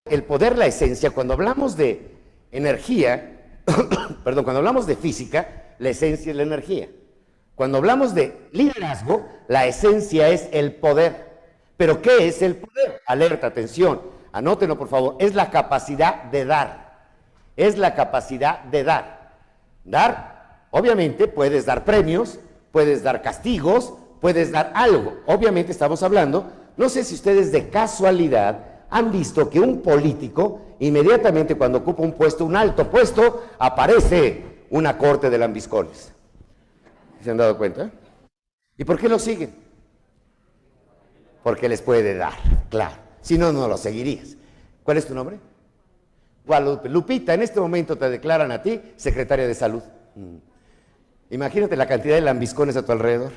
el poder, la esencia, cuando hablamos de energía, perdón, cuando hablamos de física, la esencia es la energía. Cuando hablamos de liderazgo, la esencia es el poder. ¿Pero qué es el poder? Alerta, atención, anótenlo por favor, es la capacidad de dar. Es la capacidad de dar. Dar, obviamente, puedes dar premios, puedes dar castigos, puedes dar algo. Obviamente estamos hablando, no sé si ustedes de casualidad han visto que un político, inmediatamente cuando ocupa un puesto, un alto puesto, aparece una corte de lambiscones. ¿Se han dado cuenta? ¿Y por qué lo siguen? Porque les puede dar, claro. Si no, no lo seguirías. ¿Cuál es tu nombre? Guadalupe. Lupita, en este momento te declaran a ti secretaria de salud. Imagínate la cantidad de lambiscones a tu alrededor.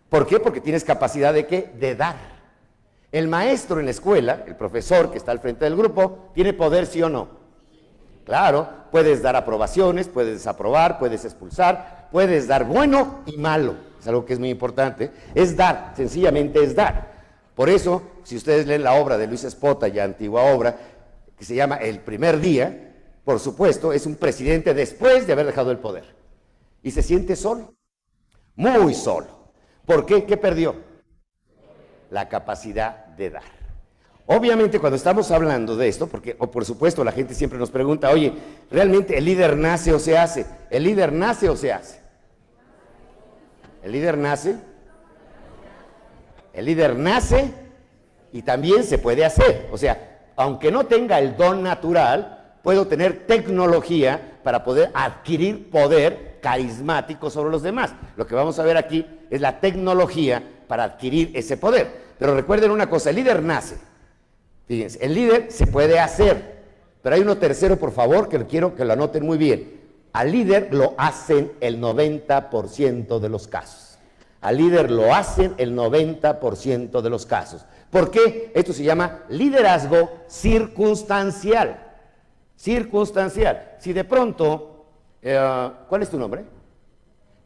¿Por qué? Porque tienes capacidad de ¿qué? De dar. El maestro en la escuela, el profesor que está al frente del grupo, ¿tiene poder sí o no? Claro, puedes dar aprobaciones, puedes desaprobar, puedes expulsar, puedes dar bueno y malo. Es algo que es muy importante. Es dar, sencillamente es dar. Por eso, si ustedes leen la obra de Luis Espota, ya antigua obra, que se llama El primer día, por supuesto, es un presidente después de haber dejado el poder. Y se siente solo, muy solo. ¿Por qué? ¿Qué perdió? La capacidad de dar. Obviamente cuando estamos hablando de esto, porque por supuesto la gente siempre nos pregunta, oye, ¿realmente el líder nace o se hace? ¿El líder nace o se hace? ¿El líder nace? El líder nace y también se puede hacer. O sea, aunque no tenga el don natural, puedo tener tecnología para poder adquirir poder carismático sobre los demás. Lo que vamos a ver aquí es la tecnología para adquirir ese poder. Pero recuerden una cosa, el líder nace. Fíjense, el líder se puede hacer. Pero hay uno tercero, por favor, que quiero que lo anoten muy bien. Al líder lo hacen el 90% de los casos. Al líder lo hacen el 90% de los casos. ¿Por qué? Esto se llama liderazgo circunstancial. Circunstancial. Si de pronto, ¿cuál es tu nombre?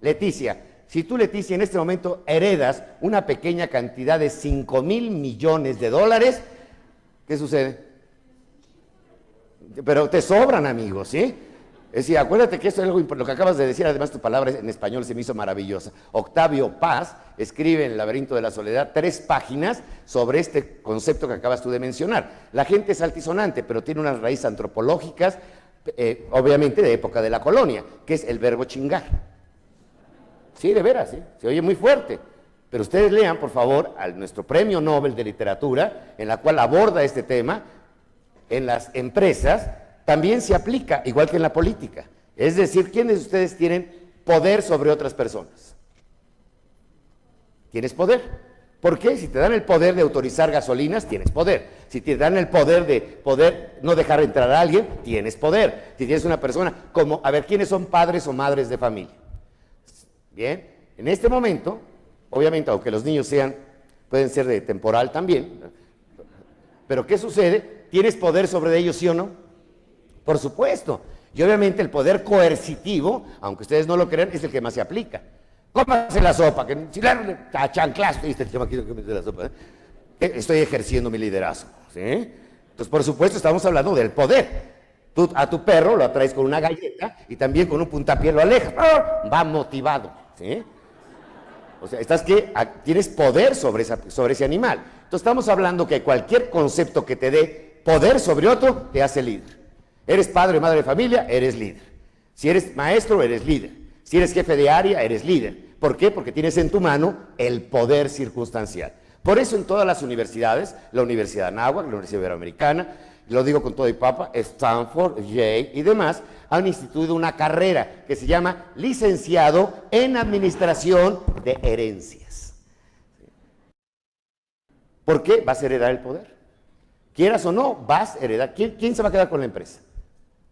Leticia. Si tú, Leticia, en este momento heredas una pequeña cantidad de 5,000 millones de dólares, ¿qué sucede? Pero te sobran, amigos, ¿sí? Es decir, acuérdate que esto es algo importante. Lo que acabas de decir, además tu palabra en español se me hizo maravillosa. Octavio Paz escribe en El laberinto de la soledad 3 páginas sobre este concepto que acabas tú de mencionar. La gente es altisonante, pero tiene unas raíces antropológicas, obviamente de época de la colonia, que es el verbo chingar. Sí, de veras, ¿sí? Se oye muy fuerte. Pero ustedes lean, por favor, a nuestro Premio Nobel de Literatura, en la cual aborda este tema. En las empresas también se aplica, igual que en la política. Es decir, ¿quiénes de ustedes tienen poder sobre otras personas? ¿Tienes poder? ¿Por qué? Si te dan el poder de autorizar gasolinas, tienes poder. Si te dan el poder de poder no dejar entrar a alguien, tienes poder. Si tienes una persona como, a ver, ¿quiénes son padres o madres de familia? Bien, en este momento, obviamente, aunque los niños pueden ser de temporal también, pero ¿qué sucede? ¿Tienes poder sobre ellos, sí o no? Por supuesto. Y obviamente el poder coercitivo, aunque ustedes no lo crean, es el que más se aplica. Cómase la sopa, que si la chanclas, la sopa, estoy ejerciendo mi liderazgo, ¿sí? Entonces, por supuesto, estamos hablando del poder. Tú a tu perro lo atraes con una galleta y también con un puntapié lo alejas. Va motivado, ¿sí? O sea, tienes poder sobre ese animal. Entonces estamos hablando que cualquier concepto que te dé poder sobre otro, te hace líder. Eres padre o madre de familia, eres líder. Si eres maestro, eres líder. Si eres jefe de área, eres líder. ¿Por qué? Porque tienes en tu mano el poder circunstancial. Por eso en todas las universidades, la Universidad de Anáhuac, la Universidad Iberoamericana, lo digo con todo y papa, Stanford, Yale y demás, han instituido una carrera que se llama Licenciado en Administración de Herencias. ¿Por qué? Vas a heredar el poder. Quieras o no, vas a heredar. ¿Quién se va a quedar con la empresa?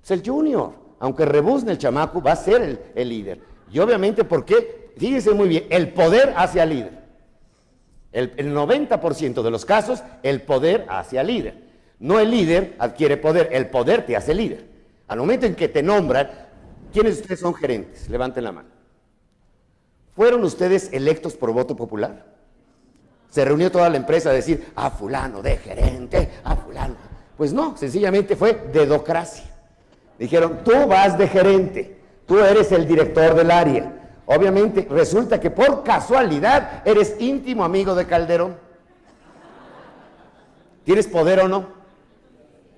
Es el junior. Aunque rebuzne el chamaco, va a ser el líder. Y obviamente, ¿por qué? Fíjense muy bien, el poder hace al líder. El 90% de los casos, el poder hace al líder. No el líder adquiere poder, el poder te hace líder. Al momento en que te nombran, ¿quiénes de ustedes son gerentes? Levanten la mano. ¿Fueron ustedes electos por voto popular? Se reunió toda la empresa a decir, a fulano de gerente, a fulano. Pues no, sencillamente fue dedocracia. Dijeron, tú vas de gerente, tú eres el director del área. Obviamente resulta que por casualidad eres íntimo amigo de Calderón. ¿Tienes poder o no?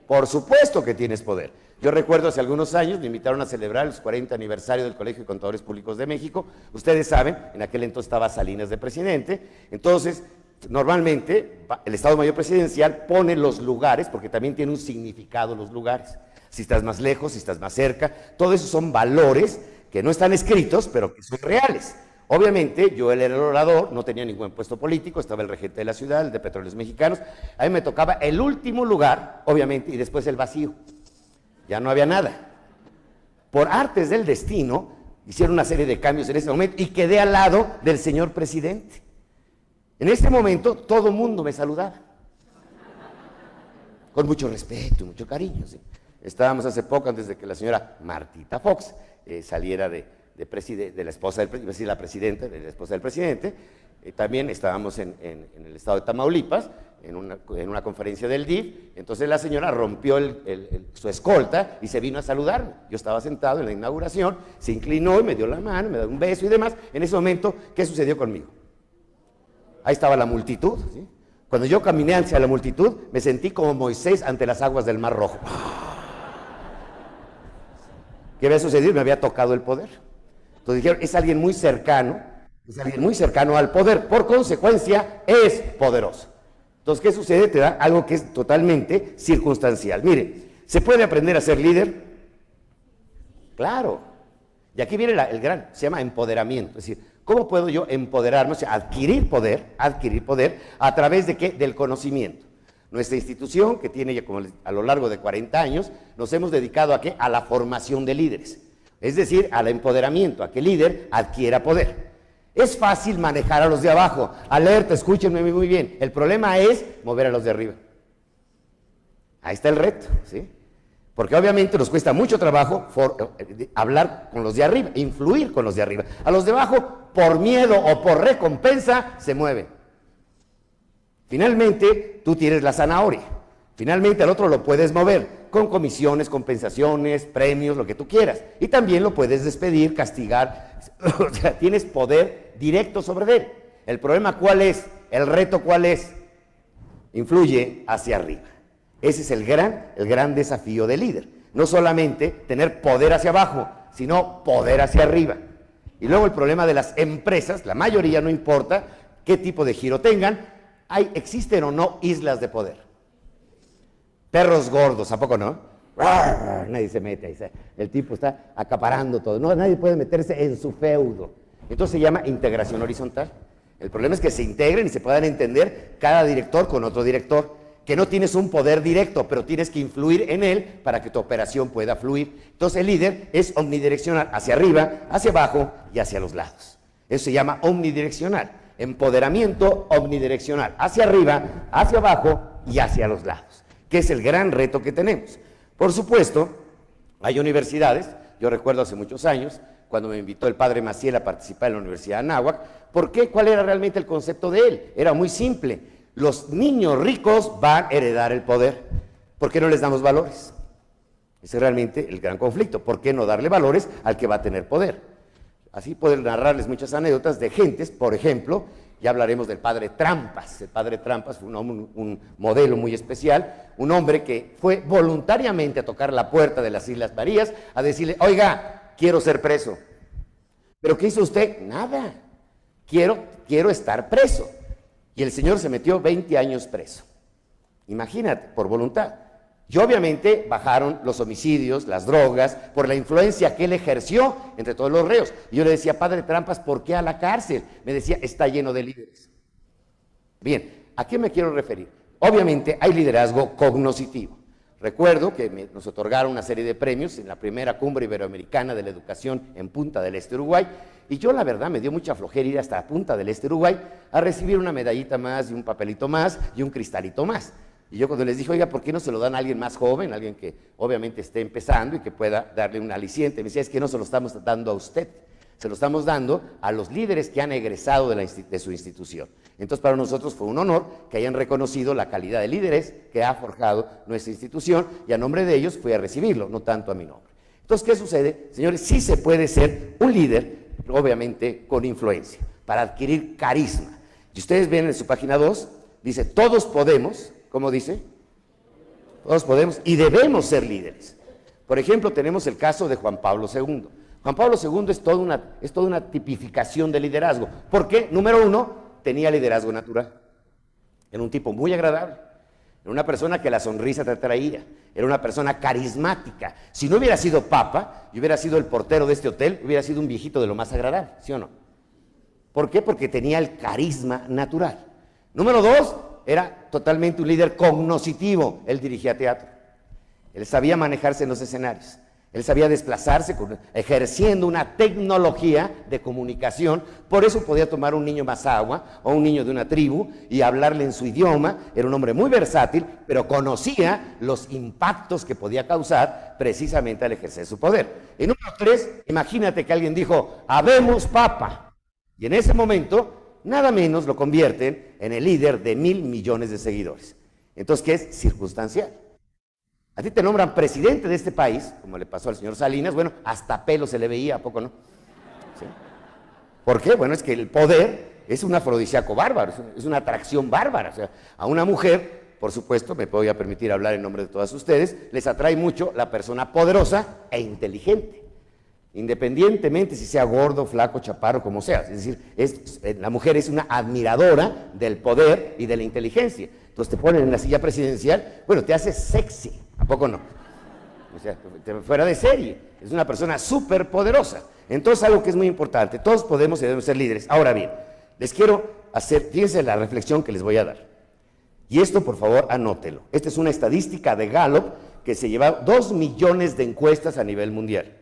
Por supuesto que tienes poder. Yo recuerdo hace algunos años me invitaron a celebrar el 40 aniversario del Colegio de Contadores Públicos de México. Ustedes saben, en aquel entonces estaba Salinas de presidente. Entonces, normalmente el Estado Mayor Presidencial pone los lugares, porque también tiene un significado los lugares. Si estás más lejos, si estás más cerca, todo eso son valores que no están escritos, pero que son reales. Obviamente, yo era el orador, no tenía ningún puesto político, estaba el regente de la ciudad, el de Petróleos Mexicanos. A mí me tocaba el último lugar, obviamente, y después el vacío. Ya no había nada. Por artes del destino, hicieron una serie de cambios en ese momento y quedé al lado del señor presidente. En ese momento, todo el mundo me saludaba. Con mucho respeto, mucho cariño, ¿sí? Estábamos hace poco, antes de que la señora Martita Fox saliera de la esposa del presidente, la presidenta de la esposa del presidente. También estábamos en el estado de Tamaulipas, en una conferencia del DIF. Entonces la señora rompió su escolta y se vino a saludarme. Yo estaba sentado en la inauguración, se inclinó y me dio la mano, me dio un beso y demás. En ese momento, ¿qué sucedió conmigo? Ahí estaba la multitud, ¿sí? Cuando yo caminé hacia la multitud, me sentí como Moisés ante las aguas del Mar Rojo. ¿Qué había sucedido? Me había tocado el poder. Entonces dijeron, es alguien muy cercano al poder, por consecuencia es poderoso. Entonces, ¿qué sucede? Te da algo que es totalmente circunstancial. Mire, ¿se puede aprender a ser líder? Claro. Y aquí viene el gran, se llama empoderamiento. Es decir, ¿cómo puedo yo empoderarme? O sea, adquirir poder a través de ¿qué? Del conocimiento. Nuestra institución, que tiene ya como a lo largo de 40 años, nos hemos dedicado ¿a qué? A la formación de líderes. Es decir, al empoderamiento, a que el líder adquiera poder. Es fácil manejar a los de abajo. Alerta, escúchenme muy bien. El problema es mover a los de arriba. Ahí está el reto, ¿sí? Porque obviamente nos cuesta mucho trabajo hablar con los de arriba, influir con los de arriba. A los de abajo, por miedo o por recompensa, se mueven. Finalmente, tú tienes la zanahoria. Finalmente, al otro lo puedes mover con comisiones, compensaciones, premios, lo que tú quieras. Y también lo puedes despedir, castigar. O sea, tienes poder directo sobre él. El problema, ¿cuál es? El reto, ¿cuál es? Influye hacia arriba. Ese es el gran desafío del líder. No solamente tener poder hacia abajo, sino poder hacia arriba. Y luego el problema de las empresas, la mayoría no importa qué tipo de giro tengan, existen o no islas de poder. Perros gordos, ¿a poco no? Nadie se mete ahí, el tipo está acaparando todo, no, nadie puede meterse en su feudo. Entonces se llama integración horizontal. El problema es que se integren y se puedan entender cada director con otro director, que no tienes un poder directo, pero tienes que influir en él para que tu operación pueda fluir. Entonces el líder es omnidireccional, hacia arriba, hacia abajo y hacia los lados. Eso se llama omnidireccional, empoderamiento omnidireccional, hacia arriba, hacia abajo y hacia los lados, que es el gran reto que tenemos. Por supuesto, hay universidades, yo recuerdo hace muchos años, cuando me invitó el padre Maciel a participar en la Universidad de Anáhuac. ¿Por qué? ¿Cuál era realmente el concepto de él? Era muy simple. Los niños ricos van a heredar el poder. ¿Por qué no les damos valores? Ese es realmente el gran conflicto. ¿Por qué no darle valores al que va a tener poder? Así puedo narrarles muchas anécdotas de gentes, por ejemplo, ya hablaremos del padre Trampas. El padre Trampas fue un modelo muy especial, un hombre que fue voluntariamente a tocar la puerta de las Islas Marías a decirle, oiga, quiero ser preso. ¿Pero qué hizo usted? Nada, quiero estar preso. Y el señor se metió 20 años preso. Imagínate, por voluntad. Y obviamente bajaron los homicidios, las drogas, por la influencia que él ejerció entre todos los reos. Y yo le decía, padre Trampas, ¿por qué a la cárcel? Me decía, está lleno de líderes. Bien, ¿a qué me quiero referir? Obviamente hay liderazgo cognoscitivo. Recuerdo que nos otorgaron una serie de premios en la primera cumbre iberoamericana de la educación en Punta del Este, Uruguay, y yo la verdad me dio mucha flojera ir hasta Punta del Este, Uruguay, a recibir una medallita más y un papelito más y un cristalito más. Y yo cuando les dije, oiga, ¿por qué no se lo dan a alguien más joven, alguien que obviamente esté empezando y que pueda darle un aliciente? Me decía, es que no se lo estamos dando a usted, Se lo estamos dando a los líderes que han egresado de su institución. Entonces, para nosotros fue un honor que hayan reconocido la calidad de líderes que ha forjado nuestra institución, y a nombre de ellos fui a recibirlo, no tanto a mi nombre. Entonces, ¿qué sucede? Señores, sí se puede ser un líder, obviamente con influencia, para adquirir carisma. Y ustedes ven en su página 2, dice, todos podemos, ¿cómo dice? Todos podemos y debemos ser líderes. Por ejemplo, tenemos el caso de Juan Pablo II. Juan Pablo II es toda una tipificación de liderazgo. ¿Por qué? Número uno, tenía liderazgo natural. Era un tipo muy agradable. Era una persona que la sonrisa te atraía. Era una persona carismática. Si no hubiera sido papa y hubiera sido el portero de este hotel, hubiera sido un viejito de lo más agradable, ¿sí o no? ¿Por qué? Porque tenía el carisma natural. Número dos, era totalmente un líder cognoscitivo. Él dirigía teatro. Él sabía manejarse en los escenarios. Él sabía desplazarse ejerciendo una tecnología de comunicación. Por eso podía tomar un niño mazahua o un niño de una tribu y hablarle en su idioma. Era un hombre muy versátil, pero conocía los impactos que podía causar precisamente al ejercer su poder. Y número tres, imagínate que alguien dijo, habemos papa. Y en ese momento, nada menos lo convierten en el líder de 1.000 millones de seguidores. Entonces, ¿qué es? Circunstancial. A ti te nombran presidente de este país, como le pasó al señor Salinas, bueno, hasta pelo se le veía, ¿a poco no? ¿Sí? ¿Por qué? Bueno, es que el poder es un afrodisíaco bárbaro, es una atracción bárbara. O sea, a una mujer, por supuesto, me voy a permitir hablar en nombre de todas ustedes, les atrae mucho la persona poderosa e inteligente, independientemente si sea gordo, flaco, chaparro, como sea. Es decir, la mujer es una admiradora del poder y de la inteligencia. Entonces te ponen en la silla presidencial, bueno, te hace sexy. ¿A poco no? O sea, fuera de serie. Es una persona súper poderosa. Entonces, algo que es muy importante, todos podemos y debemos ser líderes. Ahora bien, les quiero hacer, fíjense la reflexión que les voy a dar. Y esto, por favor, anótelo. Esta es una estadística de Gallup que se lleva 2 millones de encuestas a nivel mundial.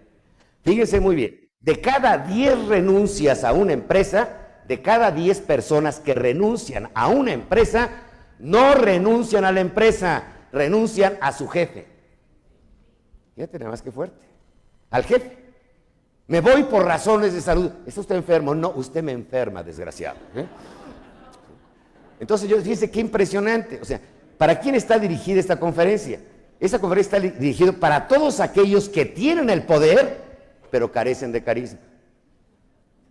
Fíjense muy bien, de cada 10 renuncias a una empresa, de cada 10 personas que renuncian a una empresa, no renuncian a la empresa, renuncian a su jefe. Fíjate nada más que fuerte. Al jefe. Me voy por razones de salud. ¿Está usted enfermo? No, usted me enferma, desgraciado. Entonces yo fíjense qué impresionante. O sea, ¿para quién está dirigida esta conferencia? Esta conferencia está dirigida para todos aquellos que tienen el poder, pero carecen de carisma.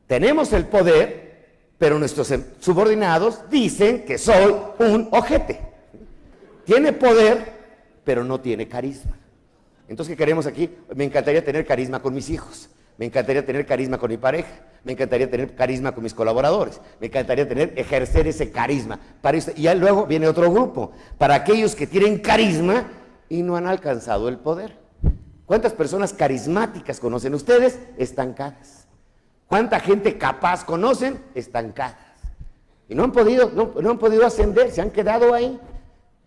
Tenemos el poder, pero nuestros subordinados dicen que soy un ojete. Tiene poder, pero no tiene carisma. Entonces, ¿qué queremos aquí? Me encantaría tener carisma con mis hijos, me encantaría tener carisma con mi pareja, me encantaría tener carisma con mis colaboradores, me encantaría ejercer ese carisma. Y ya luego viene otro grupo, para aquellos que tienen carisma y no han alcanzado el poder. ¿Cuántas personas carismáticas conocen ustedes? Estancadas. ¿Cuánta gente capaz conocen? Estancadas. Y no han podido ascender, se han quedado ahí.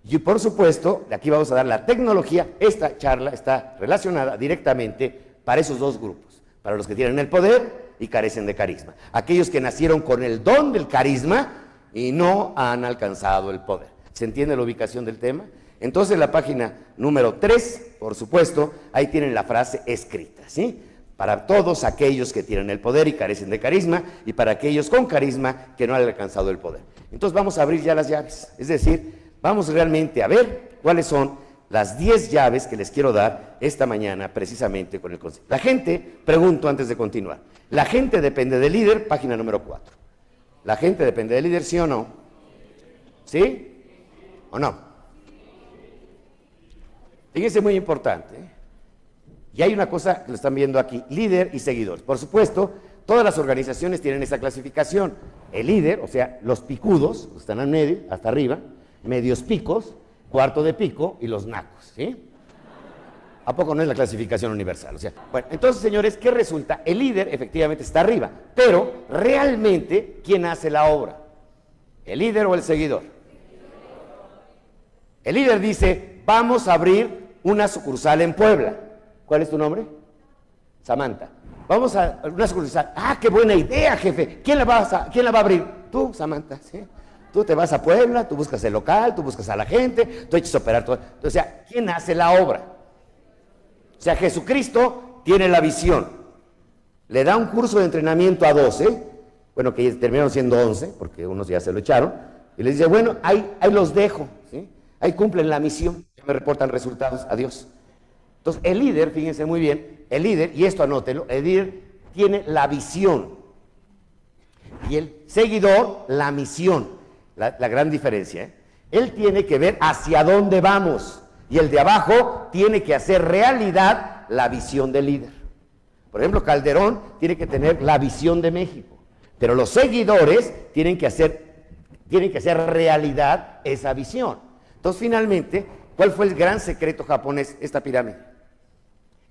Y por supuesto, de aquí vamos a dar la tecnología. Esta charla está relacionada directamente para esos dos grupos, para los que tienen el poder y carecen de carisma. Aquellos que nacieron con el don del carisma y no han alcanzado el poder. ¿Se entiende la ubicación del tema? Entonces, la página número 3, por supuesto, ahí tienen la frase escrita, ¿sí? Para todos aquellos que tienen el poder y carecen de carisma, y para aquellos con carisma que no han alcanzado el poder. Entonces, vamos a abrir ya las llaves, es decir, vamos realmente a ver cuáles son las 10 llaves que les quiero dar esta mañana precisamente con el concepto. La gente, pregunto antes de continuar, ¿la gente depende del líder? Página número 4. ¿La gente depende del líder, sí o no? ¿Sí o no? Fíjense, muy importante, ¿eh? Y hay una cosa que lo están viendo aquí, líder y seguidores. Por supuesto, todas las organizaciones tienen esa clasificación. El líder, o sea, los picudos, están al medio, hasta arriba, medios picos, cuarto de pico y los nacos, ¿sí? ¿A poco no es la clasificación universal? O sea, bueno, entonces, señores, ¿qué resulta? El líder efectivamente está arriba, pero realmente, ¿quién hace la obra? ¿El líder o el seguidor? El líder dice, vamos a abrir una sucursal en Puebla. ¿Cuál es tu nombre? Samantha. Vamos a una sucursal. ¡Ah, qué buena idea, jefe! ¿Quién la va a abrir? Tú, Samantha, ¿sí? Tú te vas a Puebla, tú buscas el local, tú buscas a la gente, tú echas a operar todo. O sea, ¿quién hace la obra? O sea, Jesucristo tiene la visión. le da un curso de entrenamiento a 12, bueno, que terminaron siendo 11, porque unos ya se lo echaron, y les dice, bueno, ahí los dejo, ¿sí? Ahí cumplen la misión, me reportan resultados, adiós. Entonces, el líder, fíjense muy bien, el líder, y esto anótelo, el líder tiene la visión, y el seguidor, la misión, la gran diferencia, ¿eh? Él tiene que ver hacia dónde vamos, y el de abajo tiene que hacer realidad la visión del líder. Por ejemplo, Calderón tiene que tener la visión de México, pero los seguidores tienen que hacer realidad esa visión. Entonces, finalmente, ¿cuál fue el gran secreto japonés? Esta pirámide.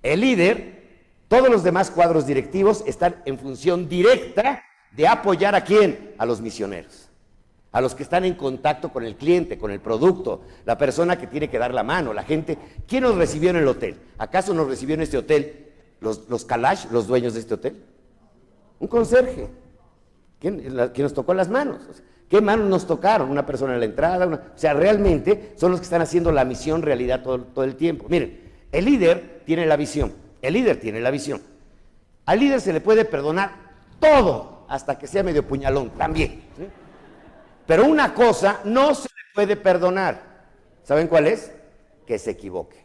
El líder, todos los demás cuadros directivos están en función directa de apoyar ¿a quién? A los misioneros, a los que están en contacto con el cliente, con el producto, la persona que tiene que dar la mano, la gente. ¿Quién nos recibió en el hotel? ¿Acaso nos recibió en este hotel los Kalash, los dueños de este hotel? Un conserje. ¿Quién nos tocó las manos? O sea, ¿qué manos nos tocaron? Una persona en la entrada, o sea, realmente son los que están haciendo la misión realidad todo el tiempo. Miren, el líder tiene la visión, el líder tiene la visión. Al líder se le puede perdonar todo, hasta que sea medio puñalón, también, ¿sí? Pero una cosa no se le puede perdonar. ¿Saben cuál es? Que se equivoque.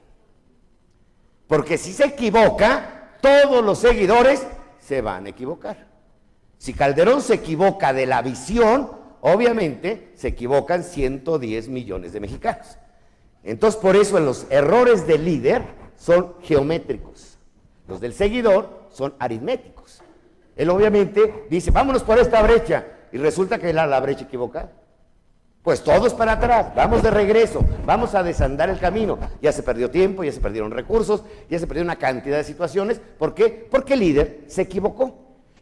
Porque si se equivoca, todos los seguidores se van a equivocar. Si Calderón se equivoca de la visión, obviamente se equivocan 110 millones de mexicanos. Entonces, por eso los errores del líder son geométricos. Los del seguidor son aritméticos. Él obviamente dice, vámonos por esta brecha, y resulta que era la brecha equivocada. Pues todos para atrás, vamos de regreso, vamos a desandar el camino. Ya se perdió tiempo, ya se perdieron recursos, ya se perdió una cantidad de situaciones. ¿Por qué? Porque el líder se equivocó.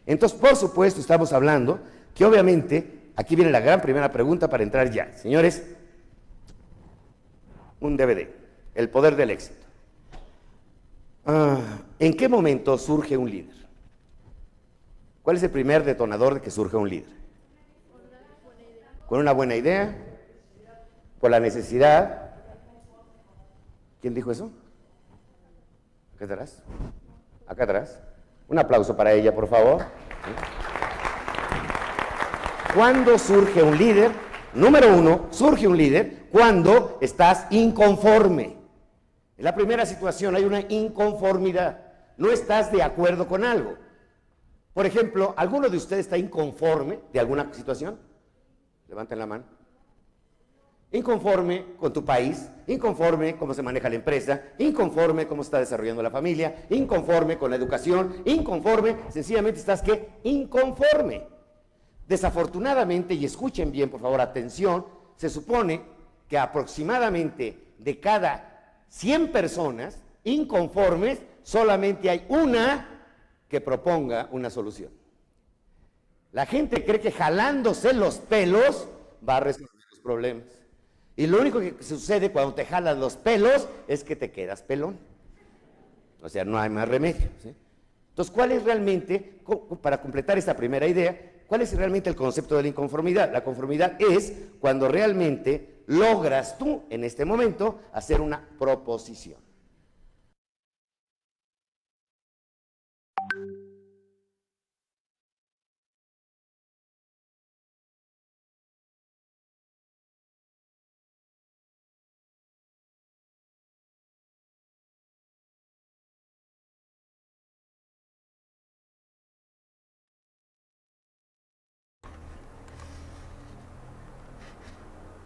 Entonces, por supuesto, estamos hablando que obviamente, aquí viene la gran primera pregunta para entrar ya. Señores, un DVD, el poder del éxito. ¿En qué momento surge un líder? ¿Cuál es el primer detonador de que surja un líder? Con una buena idea, por la necesidad. ¿Quién dijo eso? Acá atrás. Acá atrás. Un aplauso para ella, por favor. ¿Cuándo surge un líder? Número uno, surge un líder cuando estás inconforme. En la primera situación hay una inconformidad. No estás de acuerdo con algo. Por ejemplo, ¿alguno de ustedes está inconforme de alguna situación? Levanten la mano. Inconforme con tu país, inconforme cómo se maneja la empresa, inconforme cómo está desarrollando la familia, inconforme con la educación, inconforme, sencillamente estás ¿qué? Inconforme. Desafortunadamente, y escuchen bien, por favor, atención, se supone que aproximadamente de cada 100 personas inconformes, solamente hay una que proponga una solución. La gente cree que jalándose los pelos va a resolver los problemas. Y lo único que sucede cuando te jalas los pelos es que te quedas pelón. O sea, no hay más remedio, ¿sí? Entonces, ¿cuál es realmente, para completar esta primera idea, cuál es realmente el concepto de la inconformidad? La conformidad es cuando realmente logras tú, en este momento, hacer una proposición.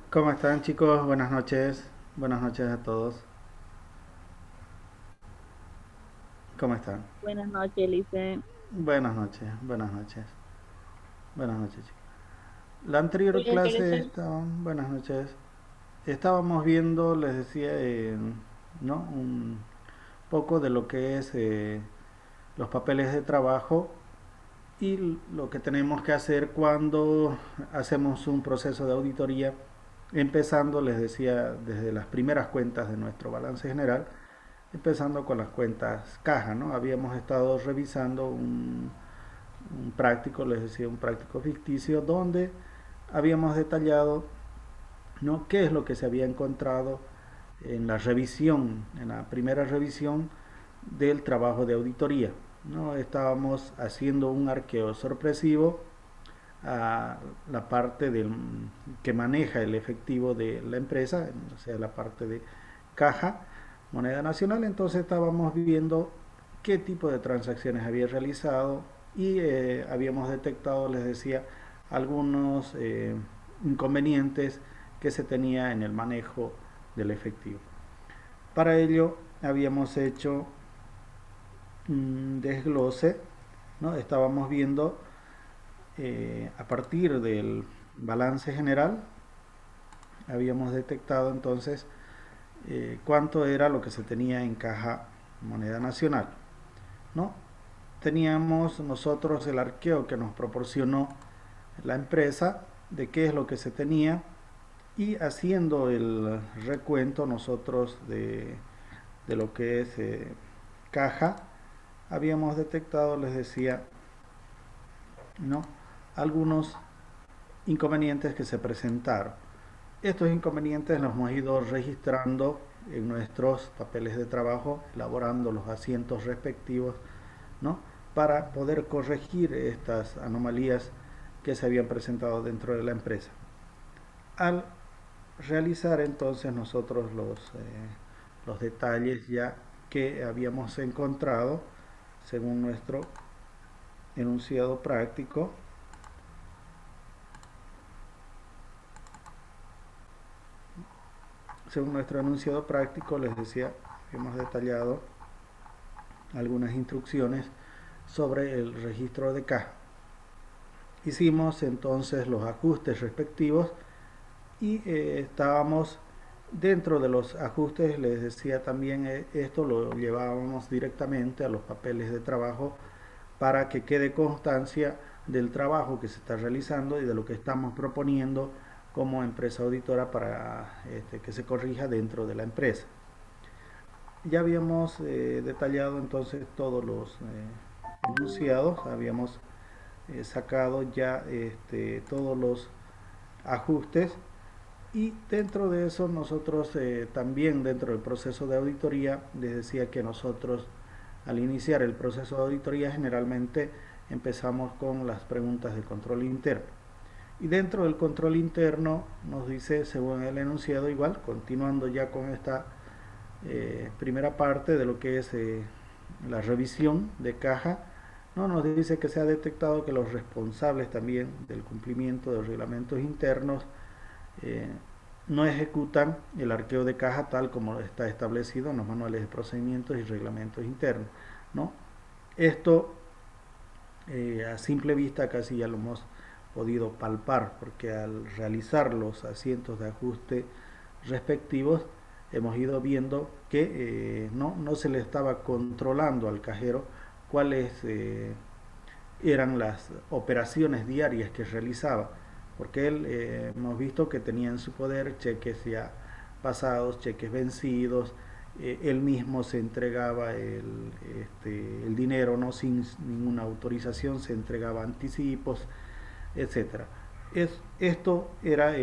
¿Cómo están, chicos? Buenas noches. Buenas noches a todos. ¿Cómo están? Buenas noches, Lice. Buenas noches, buenas noches. Buenas noches, chicos. La anterior Muy bien, clase Lice. estaban, buenas noches. Estábamos viendo, les decía, ¿no? Un poco de lo que es los papeles de trabajo y lo que tenemos que hacer cuando hacemos un proceso de auditoría, empezando, les decía, desde las primeras cuentas de nuestro balance general, empezando con las cuentas caja, ¿no? Habíamos estado revisando un práctico, les decía, un práctico ficticio, donde habíamos detallado, ¿no? qué es lo que se había encontrado en la revisión, en la primera revisión del trabajo de auditoría. ¿no? Estábamos haciendo un arqueo sorpresivo a la parte que maneja el efectivo de la empresa, o sea, la parte de caja, moneda nacional. Entonces estábamos viendo qué tipo de transacciones había realizado y habíamos detectado, les decía, algunos inconvenientes que se tenía en el manejo del efectivo. Para ello habíamos hecho un desglose, ¿no? Estábamos viendo a partir del balance general, habíamos detectado entonces cuánto era lo que se tenía en caja moneda nacional, ¿no? Teníamos nosotros el arqueo que nos proporcionó la empresa de qué es lo que se tenía, y haciendo el recuento nosotros de lo que es caja, habíamos detectado, les decía, ¿no?, algunos inconvenientes que se presentaron. Estos inconvenientes los hemos ido registrando en nuestros papeles de trabajo, elaborando los asientos respectivos, ¿no?, para poder corregir estas anomalías que se habían presentado dentro de la empresa. Al realizar entonces nosotros los detalles ya que habíamos encontrado según nuestro enunciado práctico, les decía, hemos detallado algunas instrucciones sobre el registro de caja. Hicimos entonces los ajustes respectivos y estábamos dentro de los ajustes, les decía también, esto lo llevábamos directamente a los papeles de trabajo para que quede constancia del trabajo que se está realizando y de lo que estamos proponiendo como empresa auditora para que se corrija dentro de la empresa. Ya habíamos detallado entonces todos los enunciados, habíamos sacado ya todos los ajustes, y dentro de eso nosotros también dentro del proceso de auditoría les decía que nosotros al iniciar el proceso de auditoría generalmente empezamos con las preguntas de control interno. Y dentro del control interno nos dice, según el enunciado, igual, continuando ya con esta primera parte de lo que es la revisión de caja, no nos dice que se ha detectado que los responsables también del cumplimiento de los reglamentos internos no ejecutan el arqueo de caja tal como está establecido en los manuales de procedimientos y reglamentos internos, ¿no? Esto a simple vista casi ya lo hemos podido palpar, porque al realizar los asientos de ajuste respectivos hemos ido viendo que no se le estaba controlando al cajero cuáles eran las operaciones diarias que realizaba, porque él hemos visto que tenía en su poder cheques ya pasados, cheques vencidos, él mismo se entregaba el dinero, no sin ninguna autorización, se entregaba anticipos, etcétera. Esto era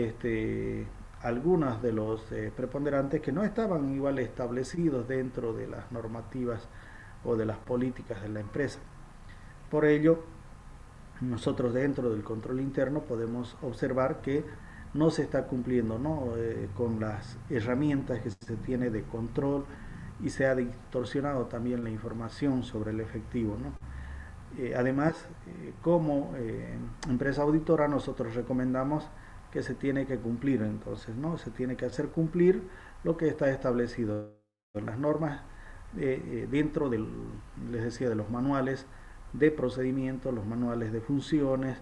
algunos de los preponderantes que no estaban igual establecidos dentro de las normativas o de las políticas de la empresa. Por ello, nosotros dentro del control interno podemos observar que no se está cumpliendo, ¿no?, con las herramientas que se tiene de control, y se ha distorsionado también la información sobre el efectivo, ¿no? Además, como empresa auditora nosotros recomendamos que se tiene que cumplir, entonces, ¿no?, se tiene que hacer cumplir lo que está establecido en las normas dentro del, les decía, de los manuales de procedimientos, los manuales de funciones,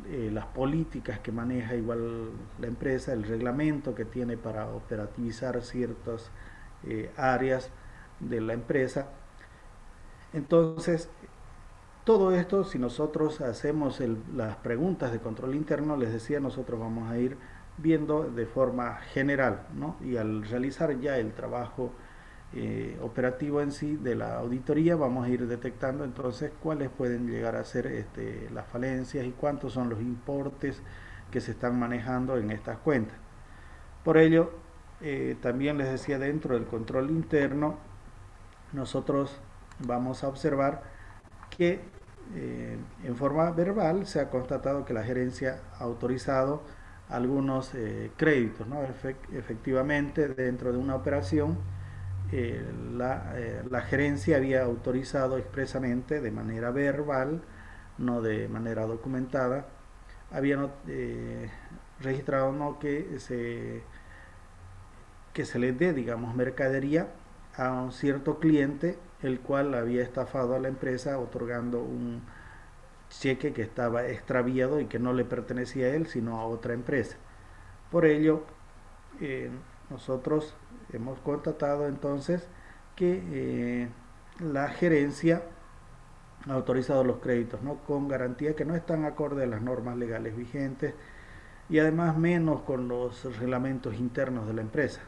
las políticas que maneja igual la empresa, el reglamento que tiene para operativizar ciertas áreas de la empresa. Entonces, todo esto, si nosotros hacemos las preguntas de control interno, les decía, nosotros vamos a ir viendo de forma general, ¿no? Y al realizar ya el trabajo operativo en sí de la auditoría, vamos a ir detectando entonces cuáles pueden llegar a ser las falencias y cuántos son los importes que se están manejando en estas cuentas. Por ello, también les decía, dentro del control interno, nosotros vamos a observar que en forma verbal se ha constatado que la gerencia ha autorizado algunos créditos, ¿no? Efectivamente, dentro de una operación, la gerencia había autorizado expresamente de manera verbal, no de manera documentada, habían registrado, ¿no?, que se le dé, digamos, mercadería a un cierto cliente, el cual había estafado a la empresa otorgando un cheque que estaba extraviado y que no le pertenecía a él, sino a otra empresa. Por ello, nosotros hemos constatado entonces que la gerencia ha autorizado los créditos, ¿no?, con garantía que no están acorde a las normas legales vigentes y además menos con los reglamentos internos de la empresa.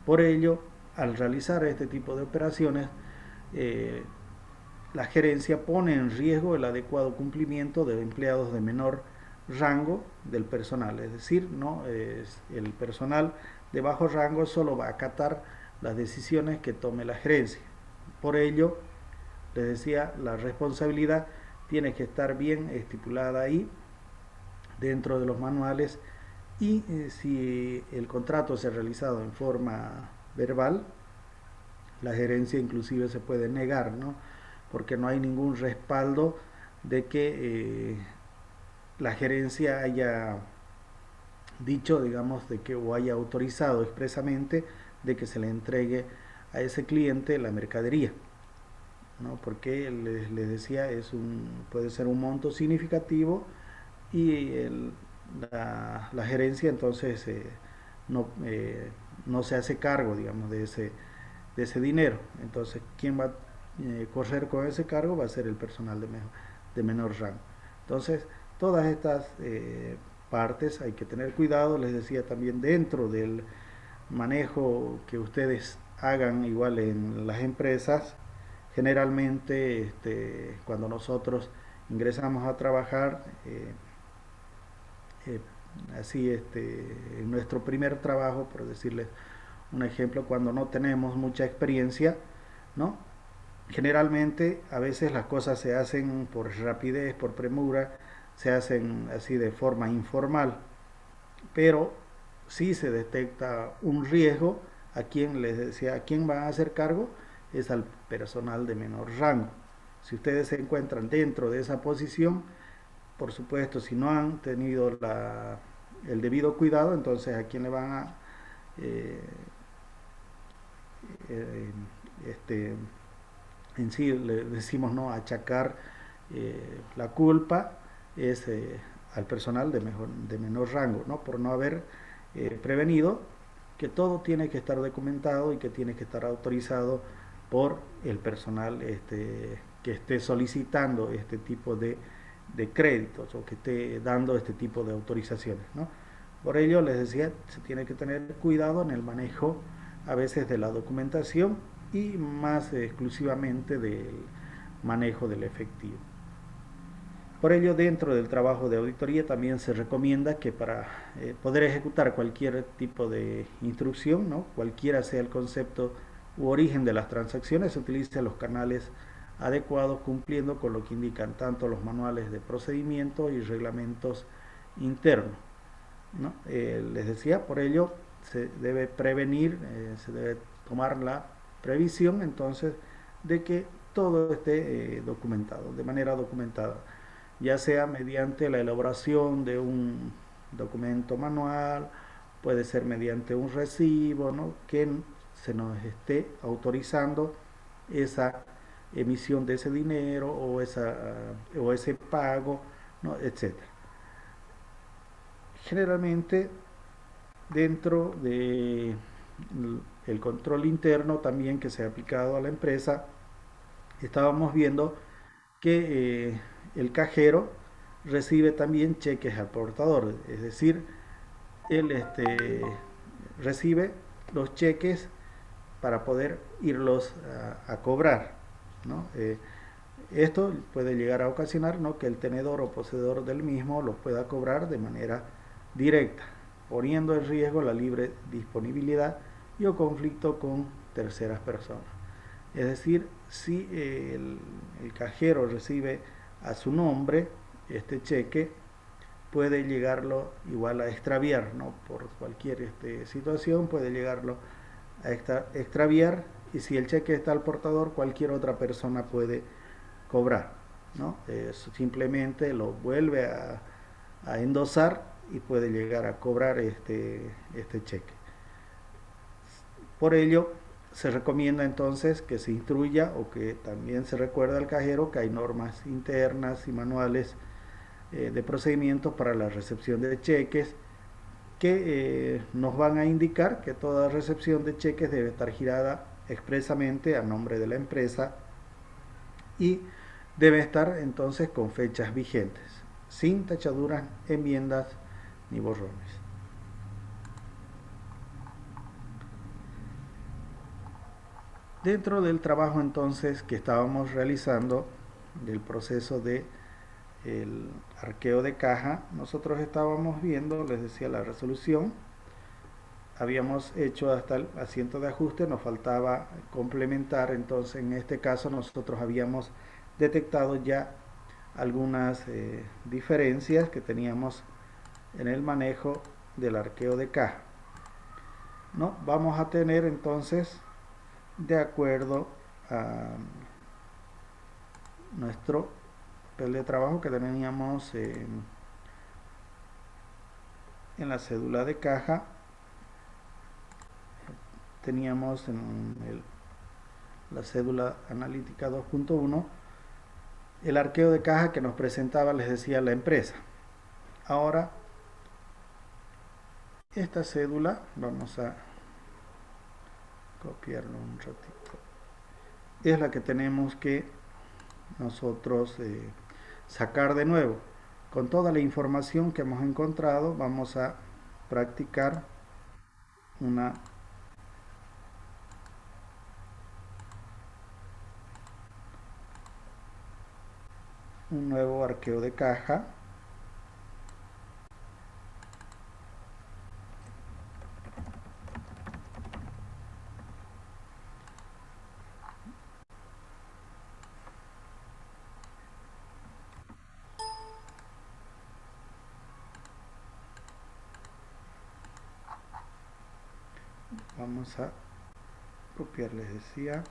Por ello, al realizar este tipo de operaciones, la gerencia pone en riesgo el adecuado cumplimiento de empleados de menor rango del personal, es decir, no es el personal de bajo rango solo va a acatar las decisiones que tome la gerencia. Por ello, les decía, la responsabilidad tiene que estar bien estipulada ahí dentro de los manuales y si el contrato se ha realizado en forma verbal, la gerencia inclusive se puede negar, ¿no?, porque no hay ningún respaldo de que la gerencia haya dicho, digamos, de que o haya autorizado expresamente de que se le entregue a ese cliente la mercadería, ¿no? Porque les decía, puede ser un monto significativo y la gerencia entonces no se hace cargo, digamos, de ese dinero. Entonces, ¿quién va a correr con ese cargo? Va a ser el personal de menor rango. Entonces, todas estas partes hay que tener cuidado. Les decía también, dentro del manejo que ustedes hagan igual en las empresas, generalmente cuando nosotros ingresamos a trabajar, así en nuestro primer trabajo, por decirles un ejemplo, cuando no tenemos mucha experiencia, ¿no?, generalmente a veces las cosas se hacen por rapidez, por premura, se hacen así de forma informal, pero si se detecta un riesgo, a quien les decía, a quién va a hacer cargo, es al personal de menor rango. Si ustedes se encuentran dentro de esa posición, por supuesto, si no han tenido el debido cuidado, entonces a quién le van a eh, en sí le decimos, no, achacar la culpa es al personal de menor rango, ¿no?, por no haber prevenido que todo tiene que estar documentado y que tiene que estar autorizado por el personal que esté solicitando este tipo de créditos o que esté dando este tipo de autorizaciones, ¿no? Por ello, les decía, se tiene que tener cuidado en el manejo a veces de la documentación y más exclusivamente del manejo del efectivo. Por ello, dentro del trabajo de auditoría también se recomienda que para poder ejecutar cualquier tipo de instrucción, ¿no?, cualquiera sea el concepto u origen de las transacciones, se utilicen los canales adecuados cumpliendo con lo que indican tanto los manuales de procedimiento y reglamentos internos, ¿no? Les decía, por ello se debe prevenir, se debe tomar la previsión entonces de que todo esté documentado, de manera documentada, ya sea mediante la elaboración de un documento manual, puede ser mediante un recibo, ¿no?, que se nos esté autorizando esa emisión de ese dinero o ese pago, ¿no?, etcétera. Generalmente dentro de el control interno también que se ha aplicado a la empresa, estábamos viendo que el cajero recibe también cheques al portador, es decir, él recibe los cheques para poder irlos a cobrar, ¿no? Esto puede llegar a ocasionar, ¿no?, que el tenedor o poseedor del mismo lo pueda cobrar de manera directa, poniendo en riesgo la libre disponibilidad y o conflicto con terceras personas. Es decir, si el cajero recibe a su nombre este cheque, puede llegarlo igual a extraviar, ¿no? Por cualquier situación puede llegarlo a extraviar, y si el cheque está al portador, cualquier otra persona puede cobrar, ¿no? Simplemente lo vuelve a endosar y puede llegar a cobrar este cheque. Por ello, se recomienda entonces que se instruya o que también se recuerde al cajero que hay normas internas y manuales de procedimientos para la recepción de cheques que nos van a indicar que toda recepción de cheques debe estar girada expresamente a nombre de la empresa y debe estar entonces con fechas vigentes, sin tachaduras, enmiendas ni borrones. Dentro del trabajo entonces que estábamos realizando del proceso de el arqueo de caja, nosotros estábamos viendo, les decía, la resolución. Habíamos hecho hasta el asiento de ajuste, nos faltaba complementar. Entonces en este caso nosotros habíamos detectado ya algunas diferencias que teníamos en el manejo del arqueo de caja, ¿no? Vamos a tener entonces, de acuerdo a nuestro papel de trabajo que teníamos en la cédula de caja, teníamos en la cédula analítica 2.1 el arqueo de caja que nos presentaba, les decía, la empresa. Ahora, esta cédula, vamos a copiarlo un ratito, es la que tenemos que nosotros sacar de nuevo. Con toda la información que hemos encontrado, vamos a practicar un nuevo arqueo de caja. Vamos a copiar, les decía,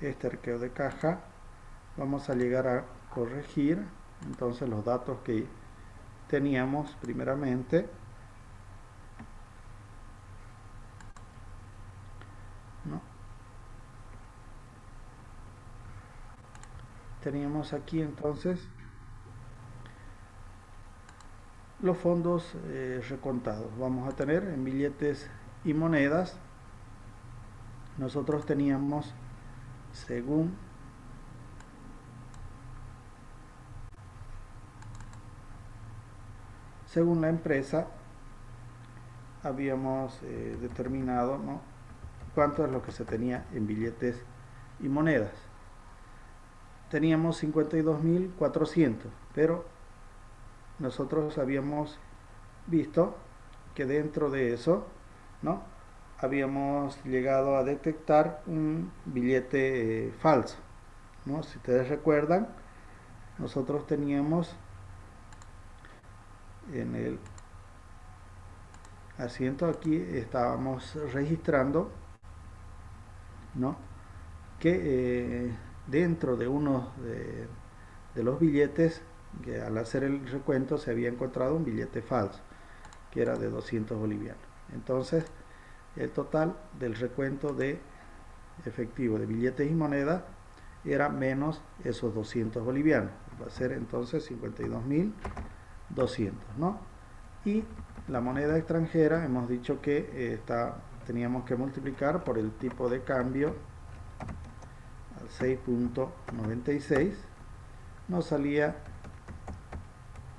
este arqueo de caja. Vamos a llegar a corregir entonces los datos que teníamos primeramente, ¿no? Teníamos aquí entonces los fondos recontados. Vamos a tener en billetes y monedas. Nosotros teníamos, según la empresa, habíamos determinado, ¿no?, cuánto es lo que se tenía en billetes y monedas. Teníamos 52.400, pero nosotros habíamos visto que dentro de eso, ¿no?, habíamos llegado a detectar un billete falso, ¿no? Si ustedes recuerdan, nosotros teníamos en el asiento aquí, estábamos registrando, ¿no?, que dentro de uno de los billetes, que al hacer el recuento se había encontrado un billete falso, que era de 200 bolivianos. Entonces, el total del recuento de efectivo de billetes y monedas era menos esos 200 bolivianos. Va a ser entonces 52.200, ¿no? Y la moneda extranjera, hemos dicho que teníamos que multiplicar por el tipo de cambio al 6.96, nos salía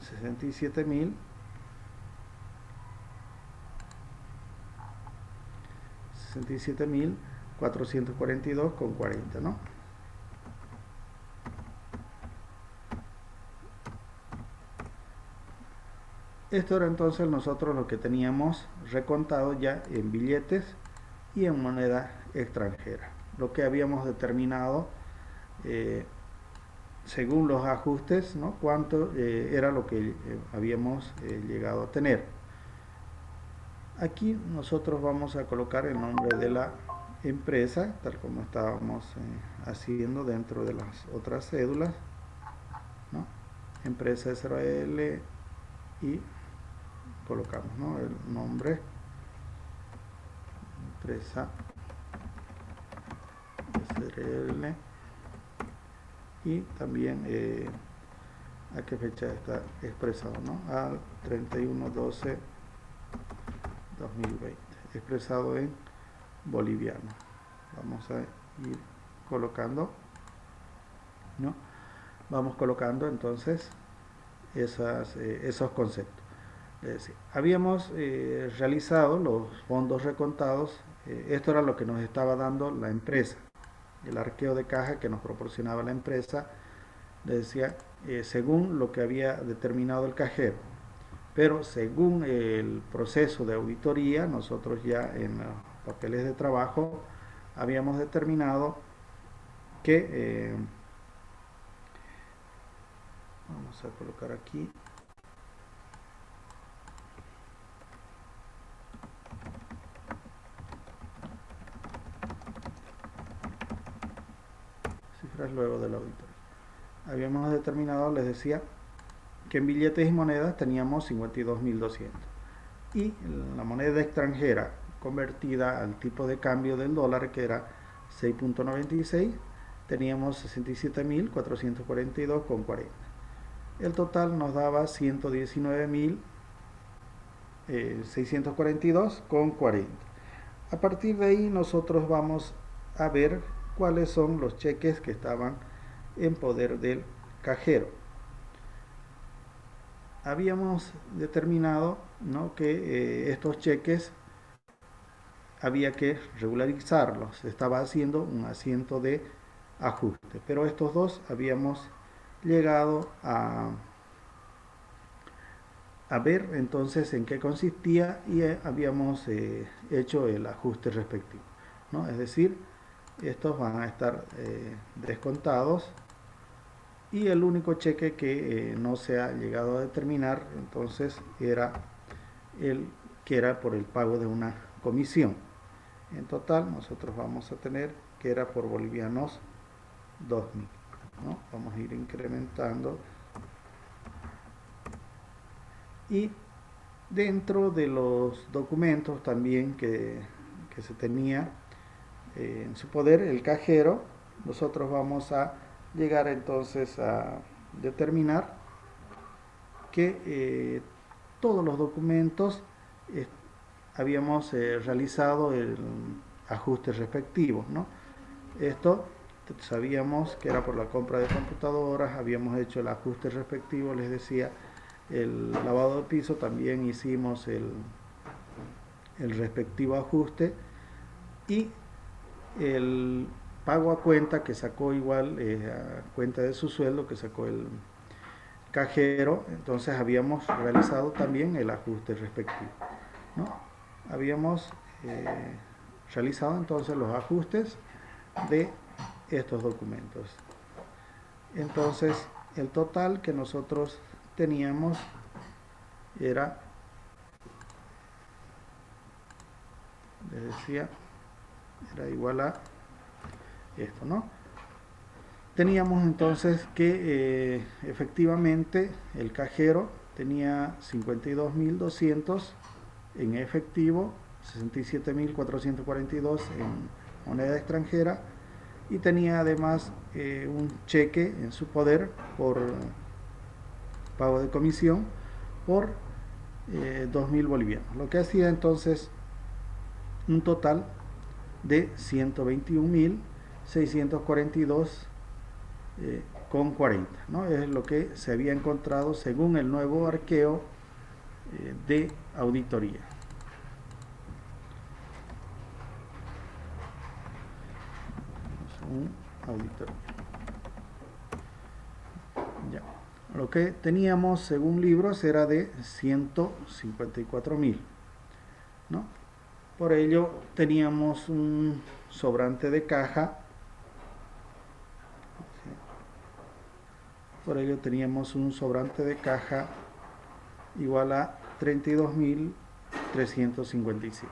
67.442,40, ¿no? Esto era entonces nosotros lo que teníamos recontado ya en billetes y en moneda extranjera. Lo que habíamos determinado según los ajustes, ¿no? Cuánto era lo que habíamos llegado a tener. Aquí nosotros vamos a colocar el nombre de la empresa, tal como estábamos haciendo dentro de las otras cédulas, ¿no? Empresa SRL, y colocamos, ¿no?, el nombre, empresa SRL, y también a qué fecha está expresado, ¿no?, al 31/12/2020, expresado en boliviano. Vamos a ir colocando, ¿no? Vamos colocando entonces esos conceptos. Es decir, habíamos realizado los fondos recontados. Esto era lo que nos estaba dando la empresa, el arqueo de caja que nos proporcionaba la empresa. Les decía, según lo que había determinado el cajero, pero según el proceso de auditoría, nosotros ya en los papeles de trabajo habíamos determinado que vamos a colocar aquí cifras luego de la auditoría. Habíamos determinado, les decía, que en billetes y monedas teníamos 52.200, y la moneda extranjera convertida al tipo de cambio del dólar, que era 6.96, teníamos 67.442,40. El total nos daba 119.642,40. A partir de ahí nosotros vamos a ver cuáles son los cheques que estaban en poder del cajero. Habíamos determinado, ¿no?, que estos cheques había que regularizarlos. Se estaba haciendo un asiento de ajuste, pero estos dos habíamos llegado a ver entonces en qué consistía, y habíamos hecho el ajuste respectivo, ¿no? Es decir, estos van a estar descontados, y el único cheque que no se ha llegado a determinar entonces era el que era por el pago de una comisión. En total nosotros vamos a tener que era por bolivianos 2.000, ¿no? Vamos a ir incrementando, y dentro de los documentos también que se tenía en su poder el cajero, nosotros vamos a llegar entonces a determinar que todos los documentos habíamos realizado el ajuste respectivo, ¿no? Esto sabíamos que era por la compra de computadoras, habíamos hecho el ajuste respectivo, les decía, el lavado de piso también hicimos el respectivo ajuste, y el pago a cuenta que sacó igual a cuenta de su sueldo que sacó el cajero, entonces habíamos realizado también el ajuste respectivo, ¿no? Habíamos realizado entonces los ajustes de estos documentos. Entonces el total que nosotros teníamos era, les decía, era igual a esto, ¿no? Teníamos entonces que efectivamente el cajero tenía 52.200 en efectivo, 67.442 en moneda extranjera, y tenía además un cheque en su poder por pago de comisión por 2.000 bolivianos, lo que hacía entonces un total de 121.642,40, ¿no? Es lo que se había encontrado según el nuevo arqueo de auditoría. Auditoría. Ya. Lo que teníamos según libros era de 154.000, ¿no? Por ello teníamos un sobrante de caja. Por ello teníamos un sobrante de caja igual a 32.357.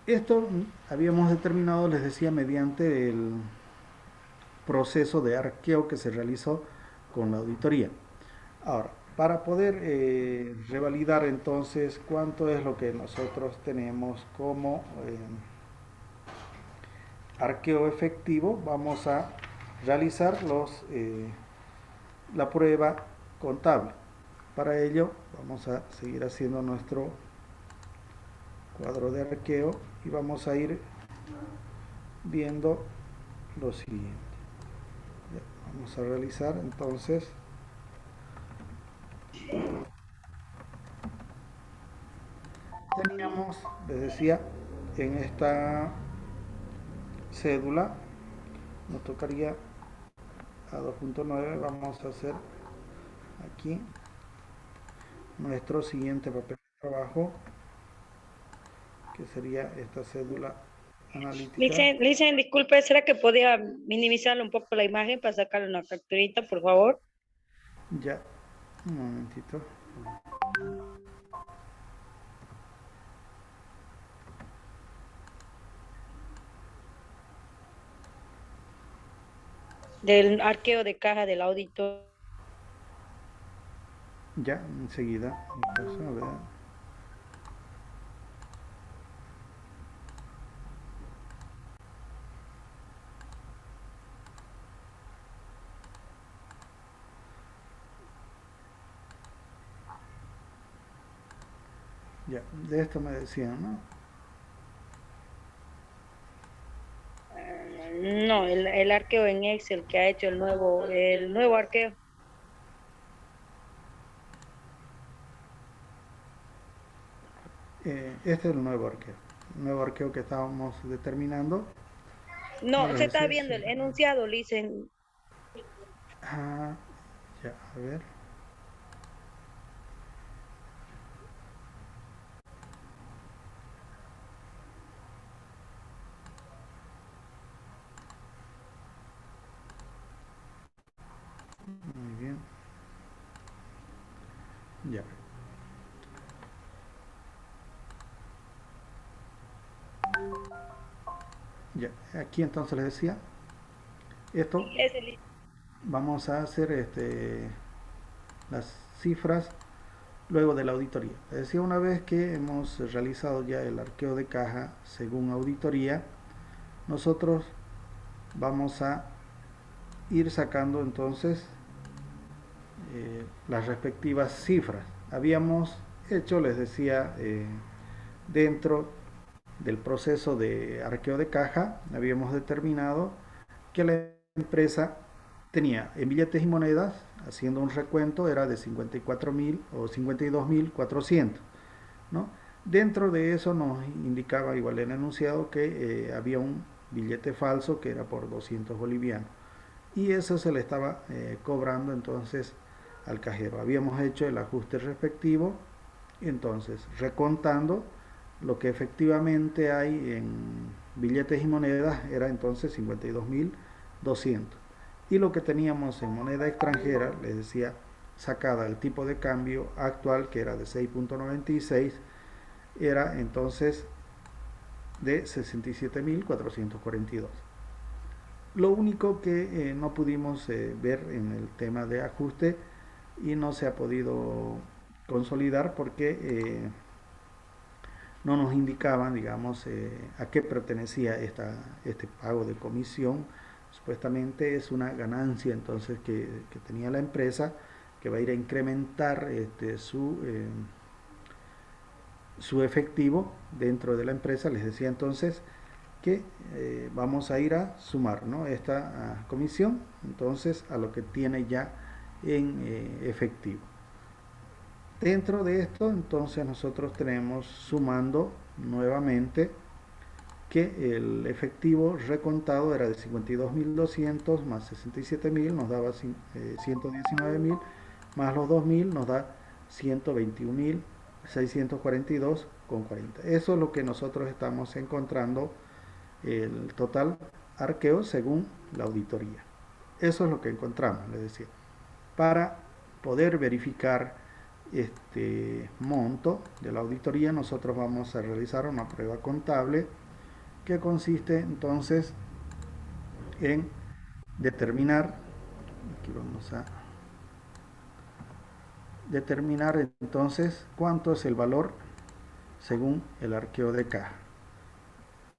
Esto habíamos determinado, les decía, mediante el proceso de arqueo que se realizó con la auditoría. Ahora, para poder revalidar entonces cuánto es lo que nosotros tenemos como arqueo efectivo, vamos a realizar la prueba contable. Para ello vamos a seguir haciendo nuestro cuadro de arqueo y vamos a ir viendo lo siguiente. Vamos a realizar entonces teníamos, les decía, en esta cédula nos tocaría a 2.9, vamos a hacer aquí nuestro siguiente papel de trabajo, que sería esta cédula analítica. Licen, disculpe, ¿será que podía minimizar un poco la imagen para sacarle una capturita, por favor? Ya, un momentito. Del arqueo de caja del auditor. Ya, enseguida. A ver. Ya, de esto me decían, ¿no? No, el arqueo en Excel que ha hecho el nuevo arqueo. Este es el nuevo arqueo que estábamos determinando. No, Les se está decía, viendo sí. el enunciado, Licen. Ah, ya, a ver. Muy bien. Ya. Ya, aquí entonces les decía, esto Es el- vamos a hacer las cifras luego de la auditoría. Les decía, una vez que hemos realizado ya el arqueo de caja según auditoría, nosotros vamos a ir sacando entonces las respectivas cifras. Habíamos hecho, les decía, dentro del proceso de arqueo de caja, habíamos determinado que la empresa tenía en billetes y monedas, haciendo un recuento, era de 54.000 o 52.400, ¿no? Dentro de eso nos indicaba igual el enunciado que había un billete falso que era por 200 bolivianos y eso se le estaba cobrando entonces al cajero. Habíamos hecho el ajuste respectivo, entonces recontando lo que efectivamente hay en billetes y monedas era entonces 52.200 y lo que teníamos en moneda extranjera, les decía, sacada el tipo de cambio actual que era de 6.96, era entonces de 67.442. Lo único que no pudimos ver en el tema de ajuste y no se ha podido consolidar porque no nos indicaban, digamos, a qué pertenecía este pago de comisión. Supuestamente es una ganancia entonces que tenía la empresa que va a ir a incrementar su efectivo dentro de la empresa. Les decía entonces que vamos a ir a sumar, ¿no?, esta comisión entonces a lo que tiene ya en efectivo. Dentro de esto entonces nosotros tenemos sumando nuevamente que el efectivo recontado era de 52.200 más 67.000 nos daba 119.000 más los 2.000 nos da 121.000 642,40. Eso es lo que nosotros estamos encontrando, el total arqueo según la auditoría. Eso es lo que encontramos, les decía. Para poder verificar este monto de la auditoría, nosotros vamos a realizar una prueba contable que consiste entonces en determinar, aquí vamos a determinar entonces cuánto es el valor según el arqueo de caja,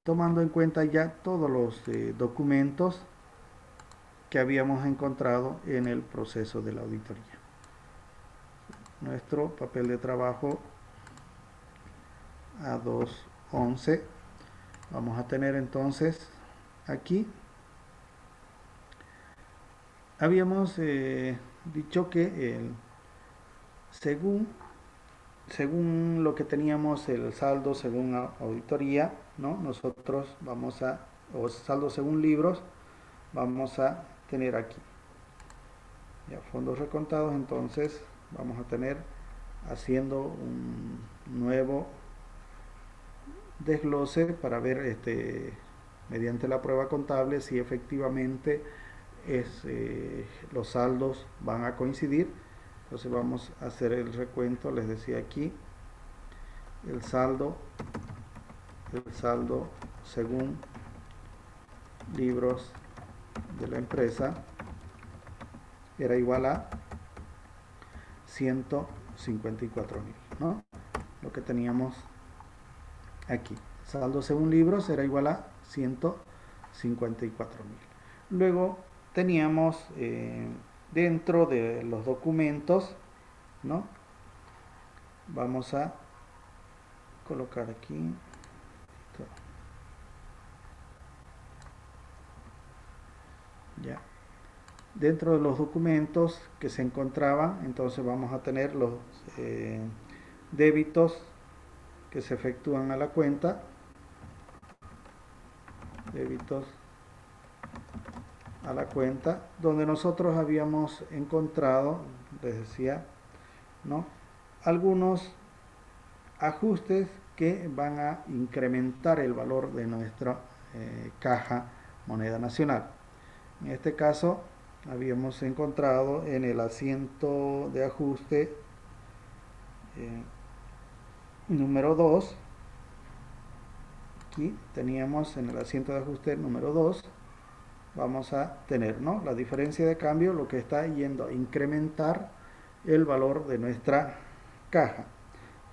tomando en cuenta ya todos los documentos que habíamos encontrado en el proceso de la auditoría. Nuestro papel de trabajo A211, vamos a tener entonces aquí, habíamos dicho que según lo que teníamos el saldo según auditoría, ¿no? Nosotros vamos a, o saldo según libros, vamos a tener aquí ya fondos recontados. Entonces vamos a tener haciendo un nuevo desglose para ver mediante la prueba contable si efectivamente los saldos van a coincidir. Entonces vamos a hacer el recuento, les decía aquí, el saldo según libros de la empresa era igual a 154.000, ¿no? Lo que teníamos aquí. Saldo según libros era igual a 154.000. Luego teníamos dentro de los documentos, ¿no? Vamos a colocar aquí ya. Dentro de los documentos que se encontraban, entonces vamos a tener los débitos que se efectúan a la cuenta, débitos a la cuenta, donde nosotros habíamos encontrado, les decía, ¿no?, algunos ajustes que van a incrementar el valor de nuestra caja moneda nacional. En este caso habíamos encontrado en el asiento de ajuste número 2, aquí teníamos en el asiento de ajuste número 2, vamos a tener, ¿no?, la diferencia de cambio, lo que está yendo a incrementar el valor de nuestra caja.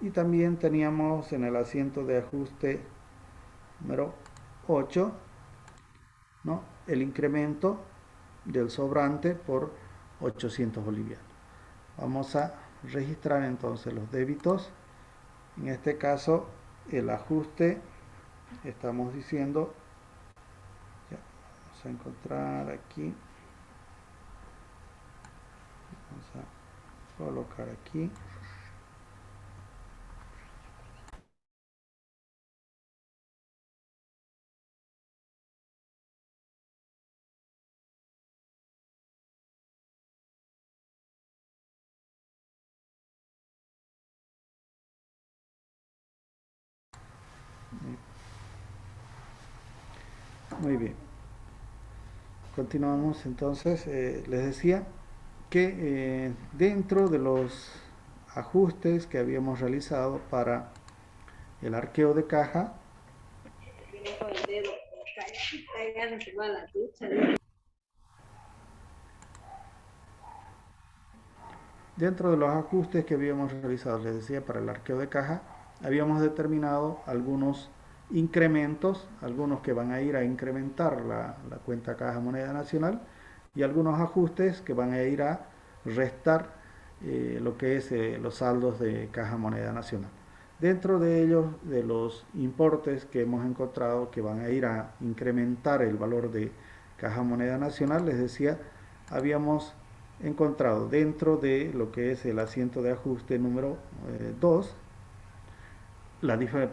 Y también teníamos en el asiento de ajuste número 8, ¿no?, el incremento del sobrante por 800 bolivianos. Vamos a registrar entonces los débitos. En este caso el ajuste, estamos diciendo, ya, vamos a encontrar aquí, vamos a colocar aquí, muy bien. Continuamos entonces, les decía que dentro de los ajustes que habíamos realizado para el arqueo de caja, dentro de los ajustes que habíamos realizado, les decía, para el arqueo de caja, habíamos determinado algunos incrementos, algunos que van a ir a incrementar la cuenta caja moneda nacional, y algunos ajustes que van a ir a restar lo que es los saldos de caja moneda nacional. Dentro de ellos, de los importes que hemos encontrado que van a ir a incrementar el valor de caja moneda nacional, les decía, habíamos encontrado dentro de lo que es el asiento de ajuste número 2,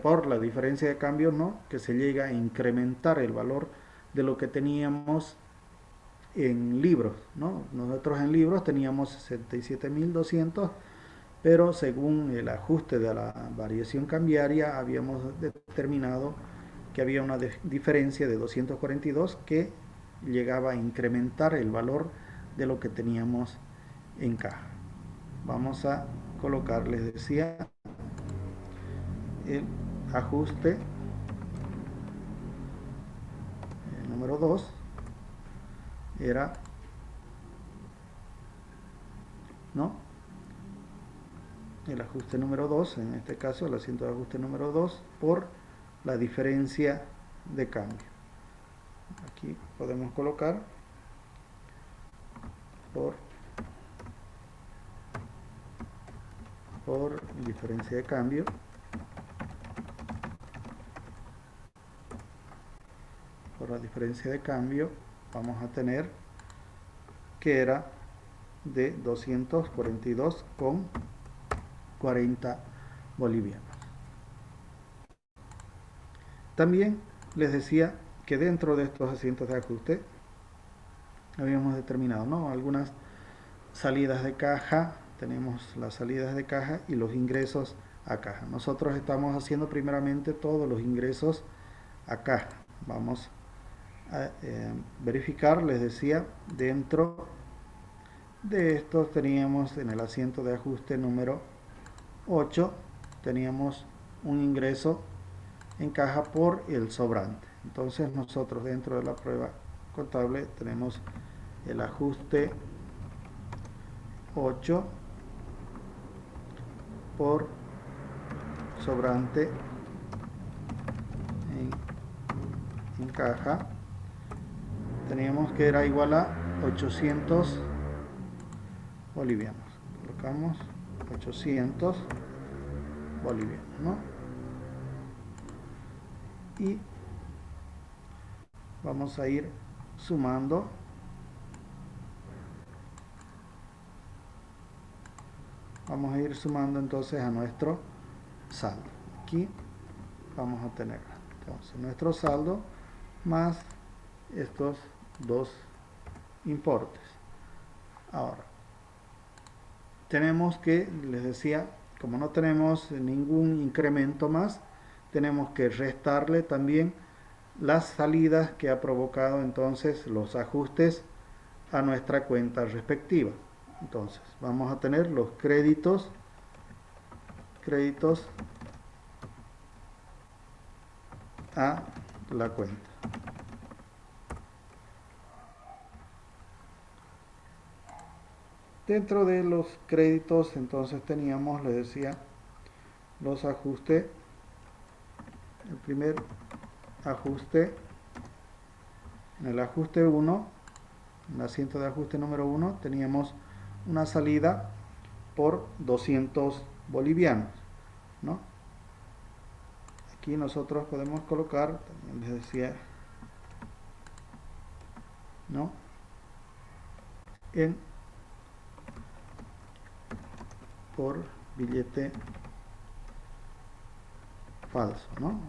por la diferencia de cambio, ¿no?, que se llega a incrementar el valor de lo que teníamos en libros, ¿no? Nosotros en libros teníamos 67.200 pero según el ajuste de la variación cambiaria habíamos determinado que había una diferencia de 242 que llegaba a incrementar el valor de lo que teníamos en caja. Vamos a colocar, les decía, el ajuste número 2 era, ¿no? El ajuste número 2, en este caso el asiento de ajuste número 2 por la diferencia de cambio. Aquí podemos colocar por diferencia de cambio, por la diferencia de cambio vamos a tener que era de 242,40 bolivianos. También les decía que dentro de estos asientos de ajuste habíamos determinado, ¿no?, algunas salidas de caja. Tenemos las salidas de caja y los ingresos a caja. Nosotros estamos haciendo primeramente todos los ingresos a caja. Vamos a verificar, les decía, dentro de estos teníamos en el asiento de ajuste número 8, teníamos un ingreso en caja por el sobrante. Entonces nosotros dentro de la prueba contable tenemos el ajuste 8 por sobrante en caja. Teníamos que era igual a 800 bolivianos. Colocamos 800 bolivianos, ¿no? Y vamos a ir sumando entonces a nuestro saldo. Aquí vamos a tener entonces nuestro saldo más estos dos importes. Ahora tenemos que, les decía, como no tenemos ningún incremento más, tenemos que restarle también las salidas que ha provocado entonces los ajustes a nuestra cuenta respectiva. Entonces vamos a tener los créditos a la cuenta. Dentro de los créditos entonces teníamos, les decía, los ajustes. El primer ajuste, en el ajuste 1, en el asiento de ajuste número 1, teníamos una salida por 200 bolivianos, ¿no? Aquí nosotros podemos colocar, también les decía, ¿no?, por billete falso, ¿no?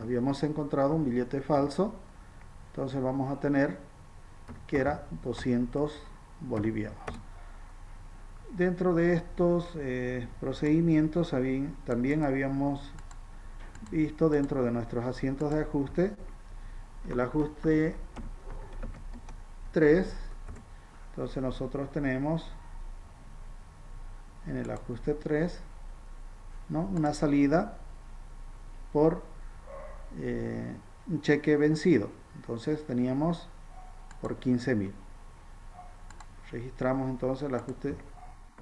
Habíamos encontrado un billete falso, entonces vamos a tener que era 200 bolivianos. Dentro de estos procedimientos también habíamos visto dentro de nuestros asientos de ajuste el ajuste 3. Entonces nosotros tenemos en el ajuste 3, ¿no?, una salida por un cheque vencido. Entonces teníamos por 15.000. Registramos entonces el ajuste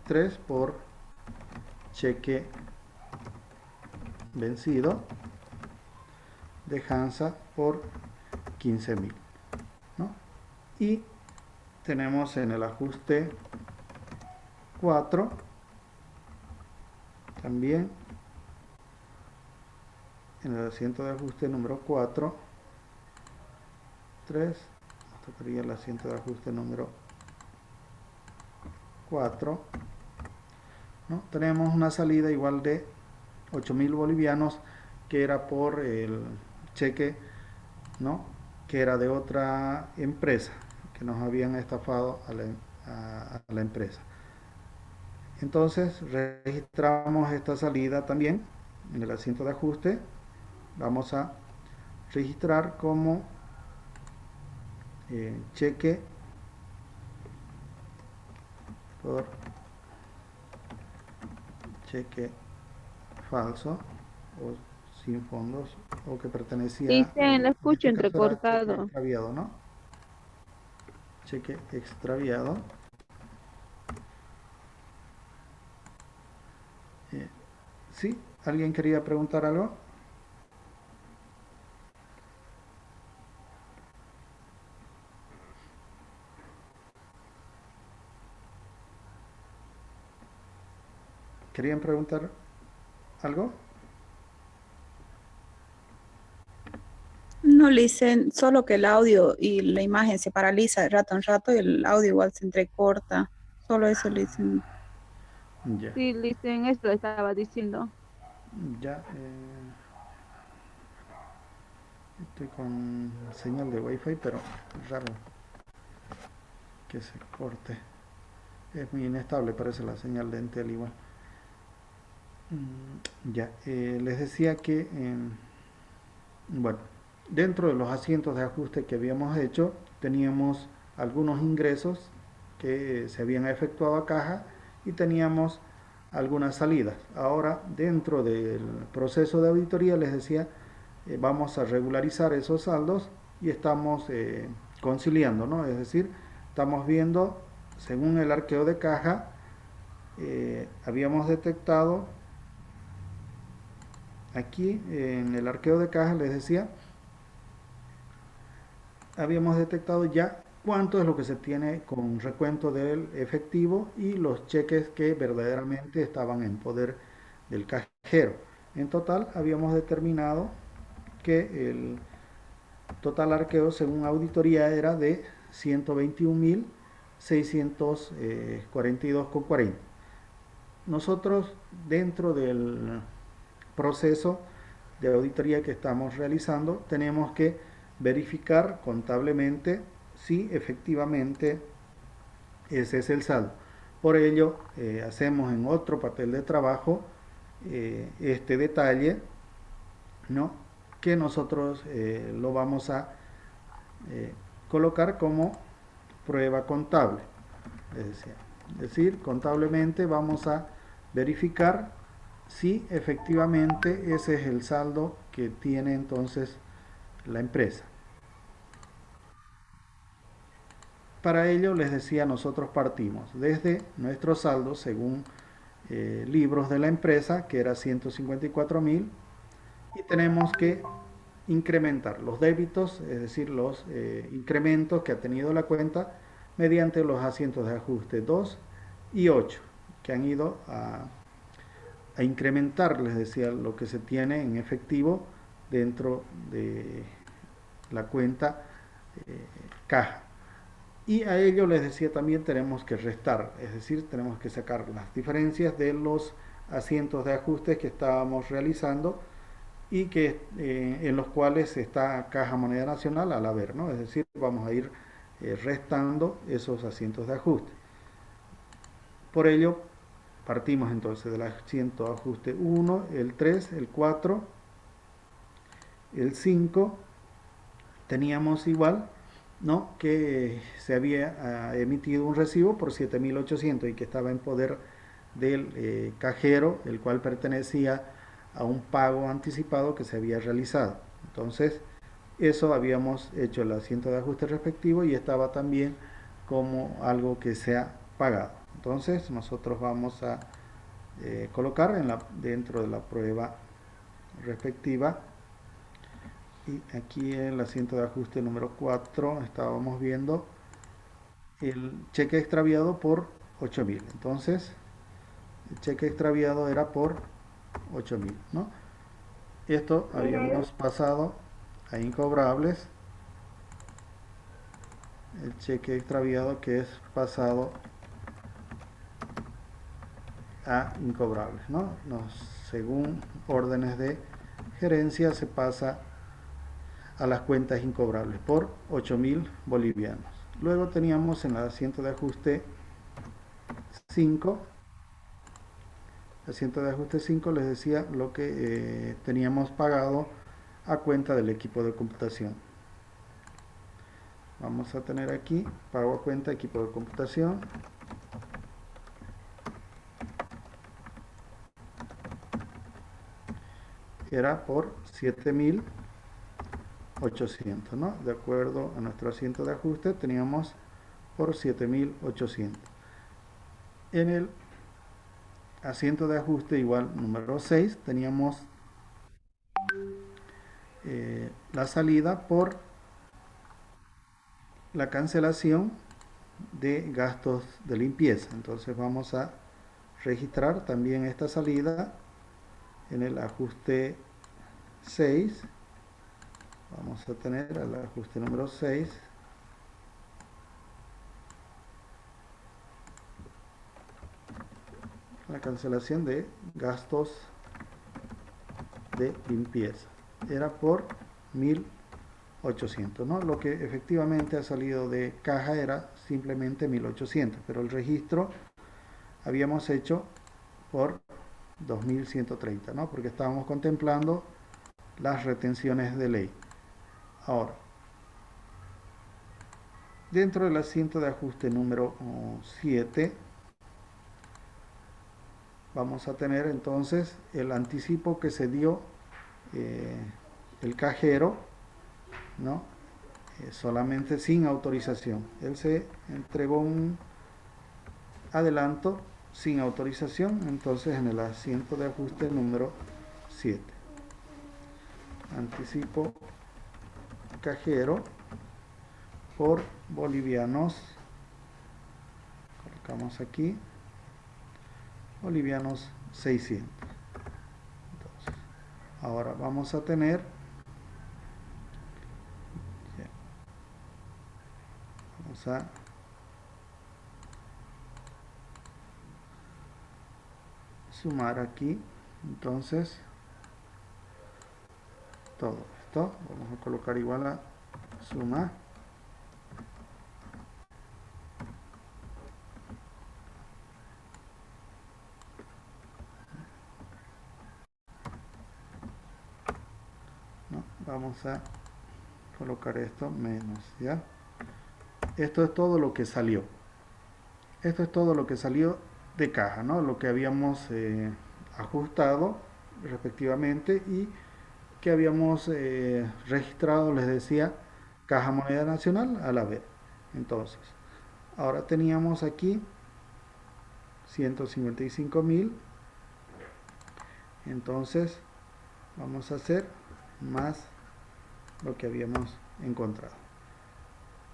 3 por cheque vencido de Hansa por 15.000, ¿no? Y tenemos en el ajuste 4 también, en el asiento de ajuste número 4, 3, nos tocaría el asiento de ajuste número 4, ¿no? Tenemos una salida igual de 8.000 bolivianos, que era por el cheque, ¿no?, que era de otra empresa, que nos habían estafado a la empresa. Entonces registramos esta salida también en el asiento de ajuste. Vamos a registrar como cheque por cheque falso o sin fondos o que pertenecía, Dicen, lo en escucho este caso era cheque entrecortado. extraviado, ¿no? Cheque extraviado. ¿Sí? ¿Alguien quería preguntar algo? ¿Querían preguntar algo? No le dicen solo que el audio y la imagen se paraliza de rato en rato y el audio igual se entrecorta. Solo eso le dicen. Ya, Sí, dicen, esto lo estaba diciendo. ya. Estoy con señal de wifi, pero raro que se corte. Es muy inestable, parece la señal de Entel igual. Ya, les decía que, bueno, dentro de los asientos de ajuste que habíamos hecho, teníamos algunos ingresos que se habían efectuado a caja y teníamos algunas salidas. Ahora, dentro del proceso de auditoría, les decía, vamos a regularizar esos saldos y estamos conciliando, ¿no? Es decir, estamos viendo, según el arqueo de caja, habíamos detectado aquí en el arqueo de caja, les decía, habíamos detectado ya cuánto es lo que se tiene con recuento del efectivo y los cheques que verdaderamente estaban en poder del cajero. En total habíamos determinado que el total arqueo según auditoría era de 121.642,40. Nosotros dentro del proceso de auditoría que estamos realizando tenemos que verificar contablemente si efectivamente ese es el saldo. Por ello hacemos en otro papel de trabajo este detalle, ¿no? Que nosotros lo vamos a colocar como prueba contable. Es decir, contablemente vamos a verificar si efectivamente ese es el saldo que tiene entonces la empresa. Para ello, les decía, nosotros partimos desde nuestro saldo según libros de la empresa, que era 154.000, y tenemos que incrementar los débitos, es decir, los incrementos que ha tenido la cuenta mediante los asientos de ajuste 2 y 8, que han ido a incrementar, les decía, lo que se tiene en efectivo dentro de la cuenta caja. Y a ello les decía también tenemos que restar, es decir, tenemos que sacar las diferencias de los asientos de ajustes que estábamos realizando y que en los cuales está Caja Moneda Nacional al haber, ¿no? Es decir, vamos a ir restando esos asientos de ajuste. Por ello, partimos entonces del asiento de ajuste 1, el 3, el 4, el 5, teníamos igual, ¿no? Que se había emitido un recibo por 7.800 y que estaba en poder del cajero, el cual pertenecía a un pago anticipado que se había realizado. Entonces, eso habíamos hecho el asiento de ajuste respectivo y estaba también como algo que se ha pagado. Entonces, nosotros vamos a colocar dentro de la prueba respectiva. Y aquí en el asiento de ajuste número 4 estábamos viendo el cheque extraviado por 8.000. Entonces, el cheque extraviado era por 8.000, ¿no? Esto habíamos pasado a incobrables. El cheque extraviado que es pasado a incobrables, ¿no? Según órdenes de gerencia se pasa a las cuentas incobrables por 8.000 bolivianos. Luego teníamos en el asiento de ajuste 5 Asiento de ajuste 5 les decía lo que teníamos pagado a cuenta del equipo de computación. Vamos a tener aquí pago a cuenta equipo de computación. Era por 7.800, ¿no? De acuerdo a nuestro asiento de ajuste teníamos por 7.800. En el asiento de ajuste igual número 6 teníamos la salida por la cancelación de gastos de limpieza. Entonces vamos a registrar también esta salida en el ajuste 6. Vamos a tener el ajuste número 6. La cancelación de gastos de limpieza. Era por 1.800, ¿no? Lo que efectivamente ha salido de caja era simplemente 1.800, pero el registro habíamos hecho por 2.130, ¿no? Porque estábamos contemplando las retenciones de ley. Ahora, dentro del asiento de ajuste número 7, vamos a tener entonces el anticipo que se dio el cajero, ¿no? Solamente sin autorización. Él se entregó un adelanto sin autorización, entonces en el asiento de ajuste número 7. Anticipo cajero por bolivianos. Colocamos aquí bolivianos 600. Entonces, ahora vamos a tener vamos a sumar aquí entonces todo esto. Vamos a colocar igual a suma ¿no? Vamos a colocar esto menos, ¿ya? Esto es todo lo que salió. Esto es todo lo que salió de caja, ¿no? Lo que habíamos ajustado respectivamente y que habíamos registrado, les decía, Caja Moneda Nacional al haber. Entonces, ahora teníamos aquí 155.000. Entonces, vamos a hacer más lo que habíamos encontrado.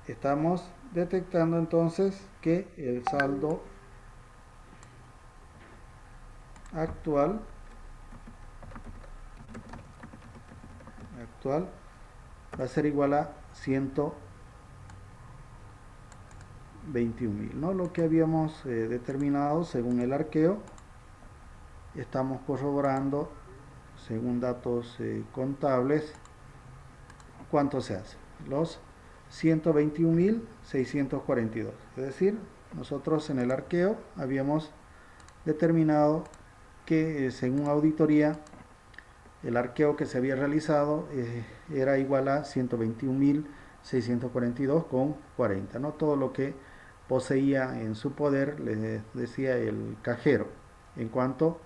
Estamos detectando entonces que el saldo actual va a ser igual a 121.000, ¿no? Lo que habíamos determinado según el arqueo. Estamos corroborando según datos contables cuánto se hace. Los 121.642. Es decir, nosotros en el arqueo habíamos determinado que según auditoría el arqueo que se había realizado era igual a 121.642,40, ¿no? Todo lo que poseía en su poder, les decía, el cajero en cuanto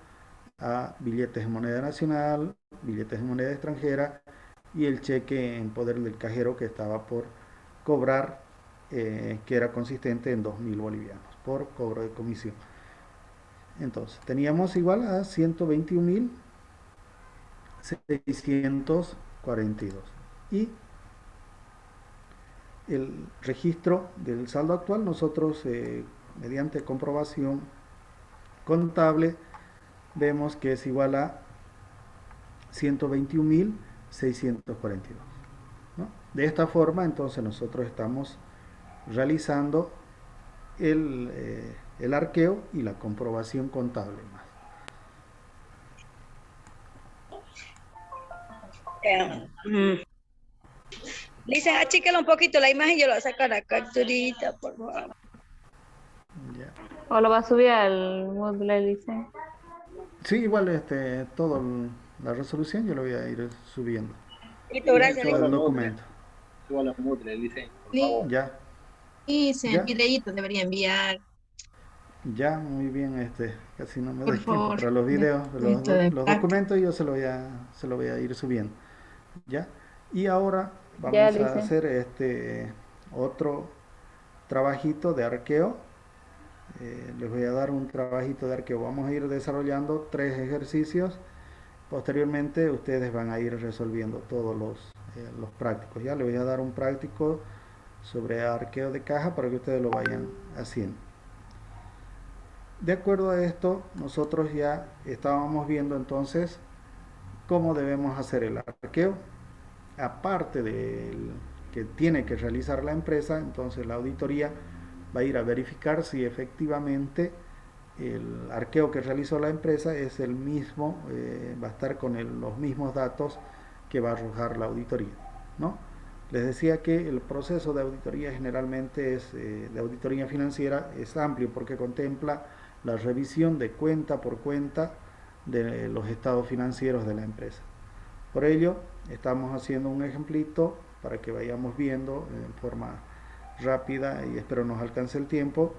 a billetes de moneda nacional, billetes de moneda extranjera y el cheque en poder del cajero que estaba por cobrar, que era consistente en 2.000 bolivianos por cobro de comisión. Entonces teníamos igual a 121.642 y el registro del saldo actual nosotros mediante comprobación contable vemos que es igual a 121.642, ¿no? De esta forma entonces nosotros estamos realizando el arqueo y la comprobación contable más. Lisa, achíquela un poquito la imagen, yo la saco a la capturita, por favor. Ya. ¿O lo va a subir al Moodle, Lice? Sí, igual todo la resolución yo lo voy a ir subiendo. Listo, gracias, Todo listo. el documento. Suba la mute, le dice, por Sí, favor. Ya, dice, el ya, videíto debería enviar, ya, muy bien, casi no me por doy tiempo favor, para los de videos, esto de los práctica. documentos yo se lo voy a ir subiendo. ¿Ya? Y ahora Ya, vamos a Luisa. hacer otro trabajito de arqueo. Les voy a dar un trabajito de arqueo. Vamos a ir desarrollando 3 ejercicios. Posteriormente ustedes van a ir resolviendo todos los prácticos. Ya les voy a dar un práctico sobre arqueo de caja para que ustedes lo vayan haciendo. De acuerdo a esto, nosotros ya estábamos viendo entonces cómo debemos hacer el arqueo. Aparte del que tiene que realizar la empresa, entonces la auditoría va a ir a verificar si efectivamente el arqueo que realizó la empresa es el mismo, va a estar con los mismos datos que va a arrojar la auditoría, ¿no? Les decía que el proceso de auditoría generalmente de auditoría financiera es amplio porque contempla la revisión de cuenta por cuenta de los estados financieros de la empresa. Por ello, estamos haciendo un ejemplito para que vayamos viendo en forma rápida y espero nos alcance el tiempo,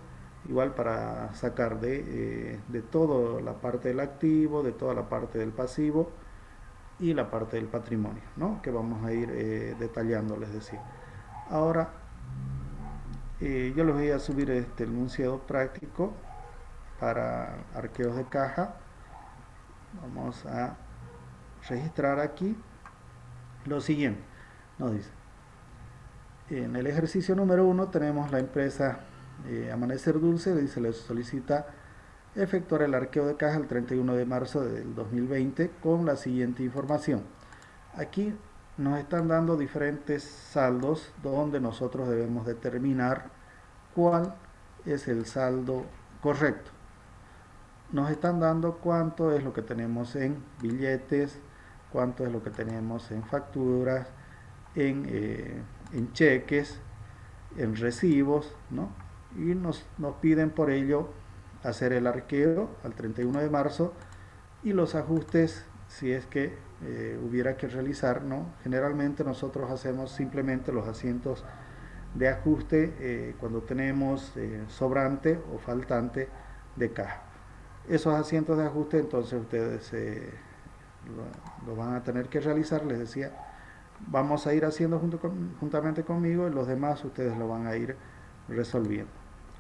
igual para sacar de toda la parte del activo, de toda la parte del pasivo y la parte del patrimonio, ¿no? Que vamos a ir detallando, les decía. Ahora, yo les voy a subir el enunciado práctico para arqueos de caja. Vamos a registrar aquí lo siguiente. Nos dice, en el ejercicio número 1 tenemos la empresa Amanecer Dulce, dice, le solicita efectuar el arqueo de caja el 31 de marzo del 2020 con la siguiente información. Aquí nos están dando diferentes saldos donde nosotros debemos determinar cuál es el saldo correcto. Nos están dando cuánto es lo que tenemos en billetes, cuánto es lo que tenemos en facturas, en cheques, en recibos, ¿no? Y nos piden por ello hacer el arqueo al 31 de marzo y los ajustes si es que hubiera que realizar, ¿no? Generalmente nosotros hacemos simplemente los asientos de ajuste cuando tenemos sobrante o faltante de caja. Esos asientos de ajuste entonces ustedes lo van a tener que realizar, les decía, vamos a ir haciendo juntamente conmigo y los demás ustedes lo van a ir resolviendo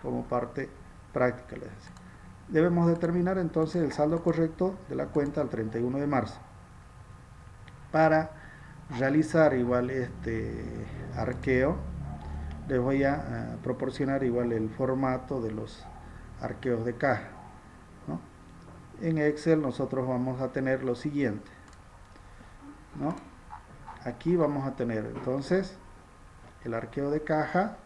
como parte práctica, les decía. Debemos determinar entonces el saldo correcto de la cuenta al 31 de marzo. Para realizar igual este arqueo, les voy a proporcionar igual el formato de los arqueos de caja, ¿no? En Excel nosotros vamos a tener lo siguiente, ¿no? Aquí vamos a tener entonces el arqueo de caja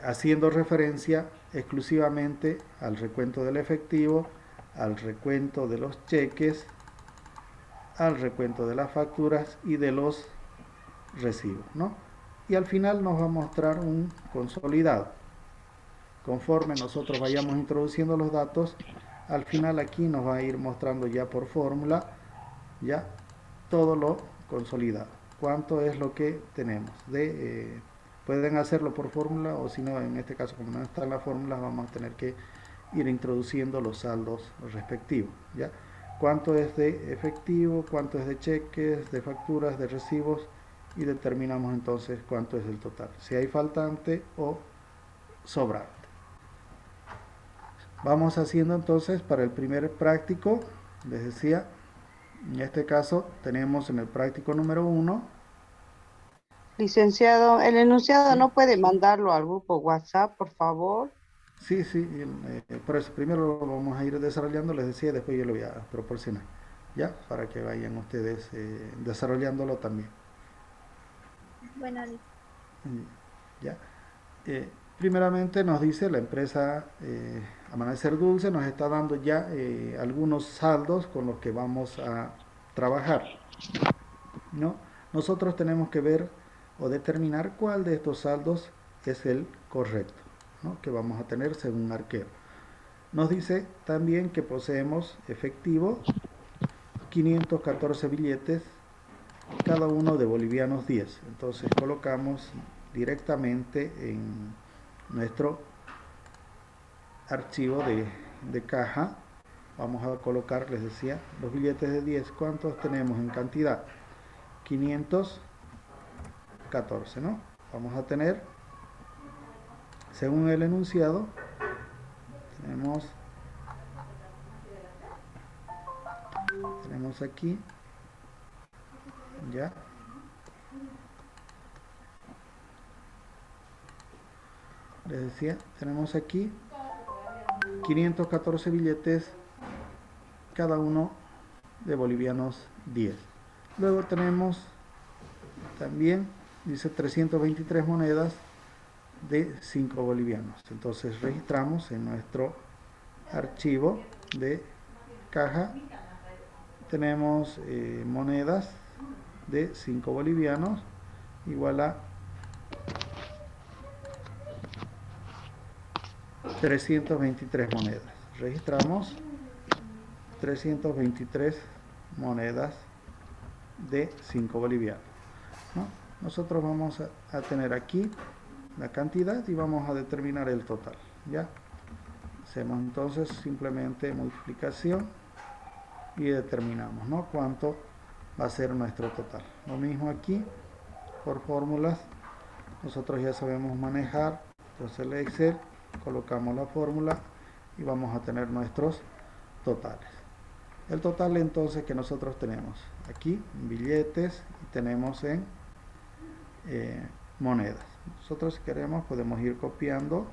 haciendo referencia exclusivamente al recuento del efectivo, al recuento de los cheques, al recuento de las facturas y de los recibos, ¿no? Y al final nos va a mostrar un consolidado. Conforme nosotros vayamos introduciendo los datos, al final aquí nos va a ir mostrando ya por fórmula ya todo lo consolidado. Cuánto es lo que tenemos. Pueden hacerlo por fórmula o si no, en este caso como no está en la fórmula, vamos a tener que ir introduciendo los saldos respectivos, ¿ya? Cuánto es de efectivo, cuánto es de cheques, de facturas, de recibos y determinamos entonces cuánto es el total. Si hay faltante o sobrante. Vamos haciendo entonces para el primer práctico, les decía, en este caso tenemos en el práctico número 1. Licenciado, el enunciado no puede mandarlo al grupo WhatsApp, por favor. Sí, por eso primero lo vamos a ir desarrollando, les decía, después yo lo voy a proporcionar, ¿ya? Para que vayan ustedes desarrollándolo también. Bueno, ¿ya? Primeramente nos dice la empresa Amanecer Dulce, nos está dando ya algunos saldos con los que vamos a trabajar, ¿no? Nosotros tenemos que ver o determinar cuál de estos saldos es el correcto, ¿no? Que vamos a tener según arqueo. Nos dice también que poseemos efectivo 514 billetes, cada uno de bolivianos 10. Entonces colocamos directamente en nuestro archivo de caja. Vamos a colocar, les decía, los billetes de 10. ¿Cuántos tenemos en cantidad? 514, ¿no? Vamos a tener, según el enunciado, tenemos aquí, ya, les decía, tenemos aquí 514 billetes, cada uno de bolivianos 10. Luego tenemos también, dice 323 monedas de 5 bolivianos. Entonces registramos en nuestro archivo de caja, tenemos monedas de 5 bolivianos igual a 323 monedas. Registramos 323 monedas de 5 bolivianos, ¿no? Nosotros vamos a tener aquí la cantidad y vamos a determinar el total. Ya hacemos entonces simplemente multiplicación y determinamos, ¿no?, cuánto va a ser nuestro total. Lo mismo aquí, por fórmulas, nosotros ya sabemos manejar. Entonces el Excel, colocamos la fórmula y vamos a tener nuestros totales. El total entonces que nosotros tenemos aquí, billetes, y tenemos en monedas. Nosotros, si queremos, podemos ir copiando.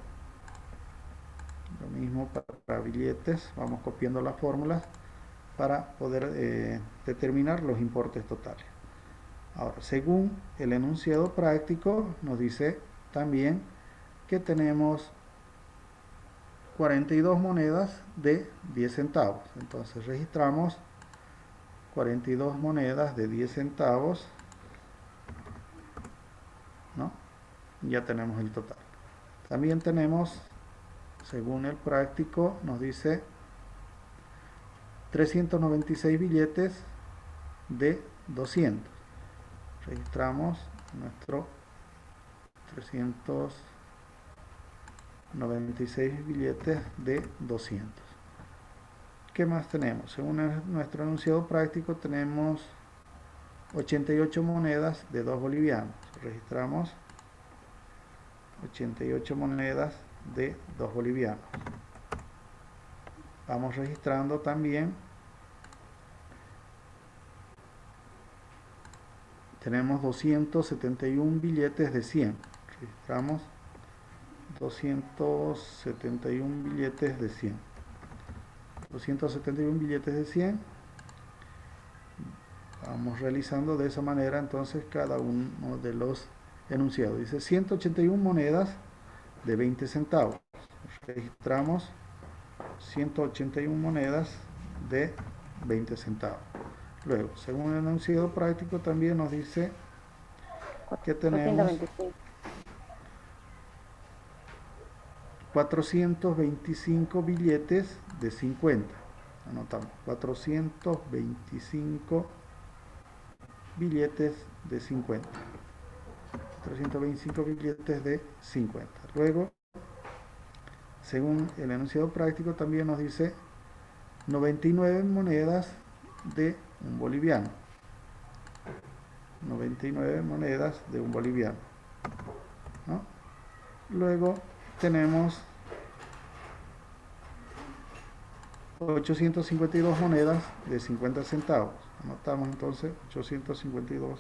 Lo mismo para billetes, vamos copiando las fórmulas para poder determinar los importes totales. Ahora, según el enunciado práctico, nos dice también que tenemos 42 monedas de 10 centavos. Entonces registramos 42 monedas de 10 centavos, ¿no? Ya tenemos el total. También tenemos, según el práctico, nos dice 396 billetes de 200. Registramos nuestro 396 billetes de 200. ¿Qué más tenemos? Según nuestro enunciado práctico, tenemos 88 monedas de 2 bolivianos. Registramos 88 monedas de 2 bolivianos. Vamos registrando también, tenemos 271 billetes de 100. Registramos 271 billetes de 100. 271 billetes de 100. Vamos realizando de esa manera entonces cada uno de los enunciados. Dice 181 monedas de 20 centavos. Registramos 181 monedas de 20 centavos. Luego, según el enunciado práctico, también nos dice que tenemos 425 billetes de 50. Anotamos 425 billetes de 50. 325 billetes de 50. Luego, según el enunciado práctico, también nos dice 99 monedas de un boliviano. 99 monedas de un boliviano, ¿no? Luego tenemos 852 monedas de 50 centavos. Anotamos entonces 852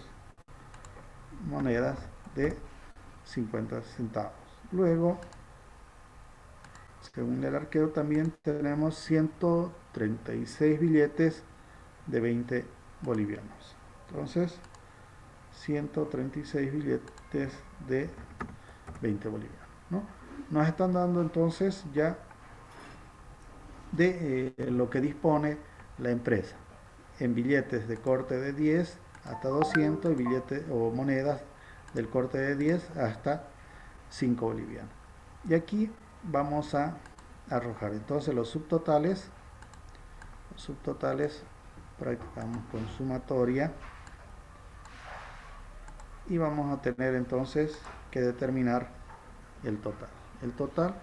monedas de 50 centavos. Luego, según el arqueo, también tenemos 136 billetes de 20 bolivianos. Entonces, 136 billetes de 20 bolivianos, ¿no? Nos están dando entonces ya de lo que dispone la empresa en billetes de corte de 10 hasta 200 y billetes o monedas del corte de 10 hasta 5 bolivianos. Y aquí vamos a arrojar. Entonces los subtotales practicamos con sumatoria y vamos a tener entonces que determinar el total. El total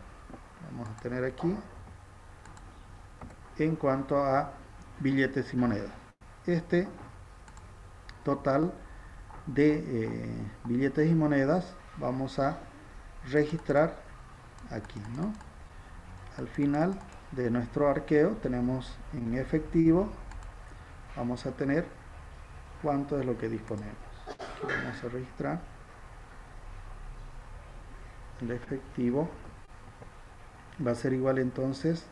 vamos a tener aquí en cuanto a billetes y monedas. Este total de billetes y monedas vamos a registrar aquí, ¿no? Al final de nuestro arqueo tenemos en efectivo, vamos a tener cuánto es lo que disponemos. Aquí vamos a registrar el efectivo, va a ser igual entonces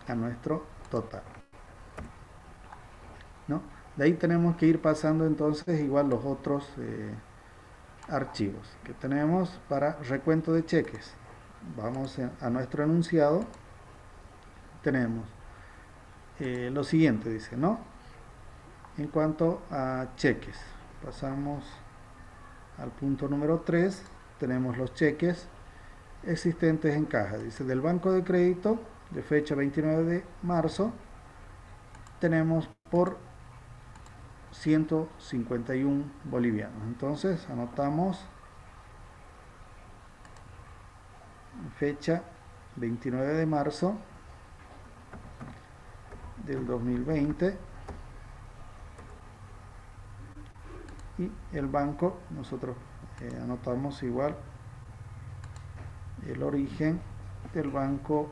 a nuestro total, ¿no? De ahí tenemos que ir pasando entonces igual los otros archivos que tenemos para recuento de cheques. Vamos a nuestro enunciado, tenemos lo siguiente, dice, ¿no? En cuanto a cheques, pasamos al punto número 3, tenemos los cheques existentes en caja, dice, del banco de crédito de fecha 29 de marzo, tenemos por 151 bolivianos. Entonces anotamos fecha 29 de marzo del 2020 y el banco, nosotros anotamos igual el origen del banco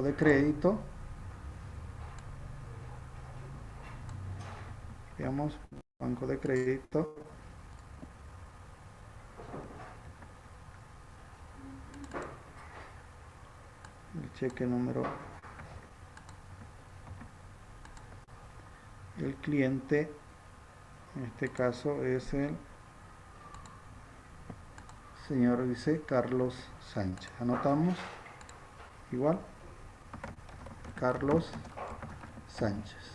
de crédito. Veamos, banco de crédito, el cheque número, el cliente, en este caso es el señor, dice, Carlos Sánchez. Anotamos igual, Carlos Sánchez.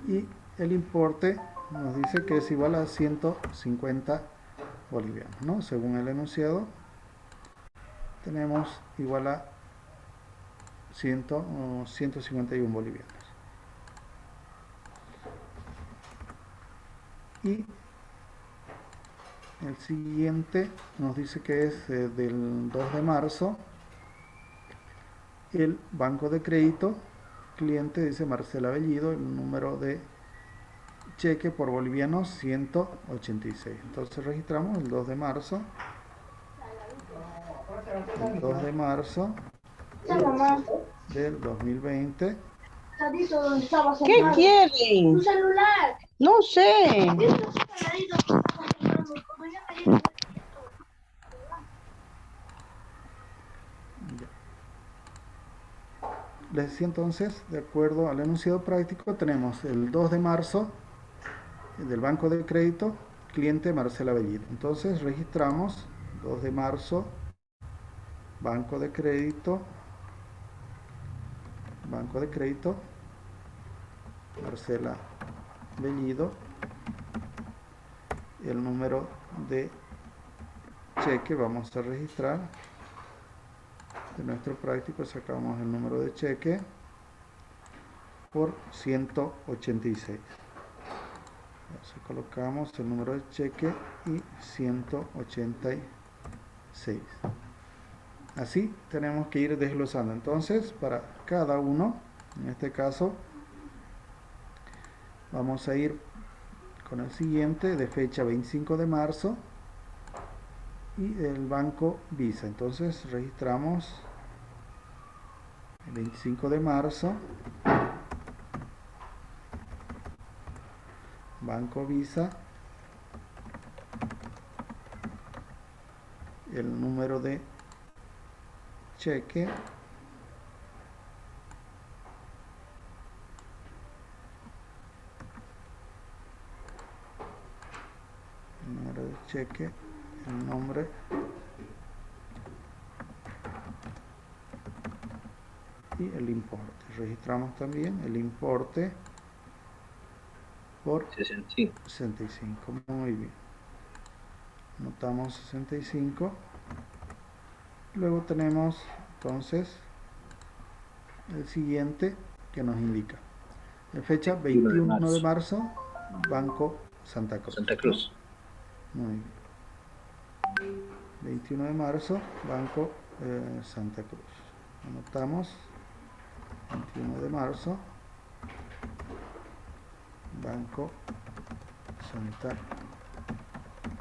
Y el importe nos dice que es igual a 150 bolivianos, ¿no? Según el enunciado, tenemos igual a 151 bolivianos. Y el siguiente nos dice que es del 2 de marzo, el banco de crédito, cliente, dice Marcela Bellido, el número de cheque por bolivianos 186. Entonces registramos el 2 de marzo. El 2 de marzo del 2020. ¿Qué quieren? Tu celular. No sé. Les decía entonces, de acuerdo al enunciado práctico, tenemos el 2 de marzo del banco de crédito, cliente Marcela Bellido. Entonces registramos 2 de marzo, banco de crédito, Marcela Bellido, el número de cheque vamos a registrar. De nuestro práctico sacamos el número de cheque por 186. Entonces colocamos el número de cheque y 186. Así tenemos que ir desglosando. Entonces, para cada uno, en este caso, vamos a ir con el siguiente de fecha 25 de marzo y el banco Visa. Entonces registramos el 25 de marzo, banco Visa, el número de cheque, el nombre y el importe. Registramos también el importe por 65. Muy bien. Anotamos 65. Luego tenemos entonces el siguiente que nos indica. La fecha 21 de marzo, Banco Santa Cruz. Santa Cruz. ¿No? Muy bien. 21 de marzo, Banco Santa Cruz. Anotamos 21 de marzo, Banco Santa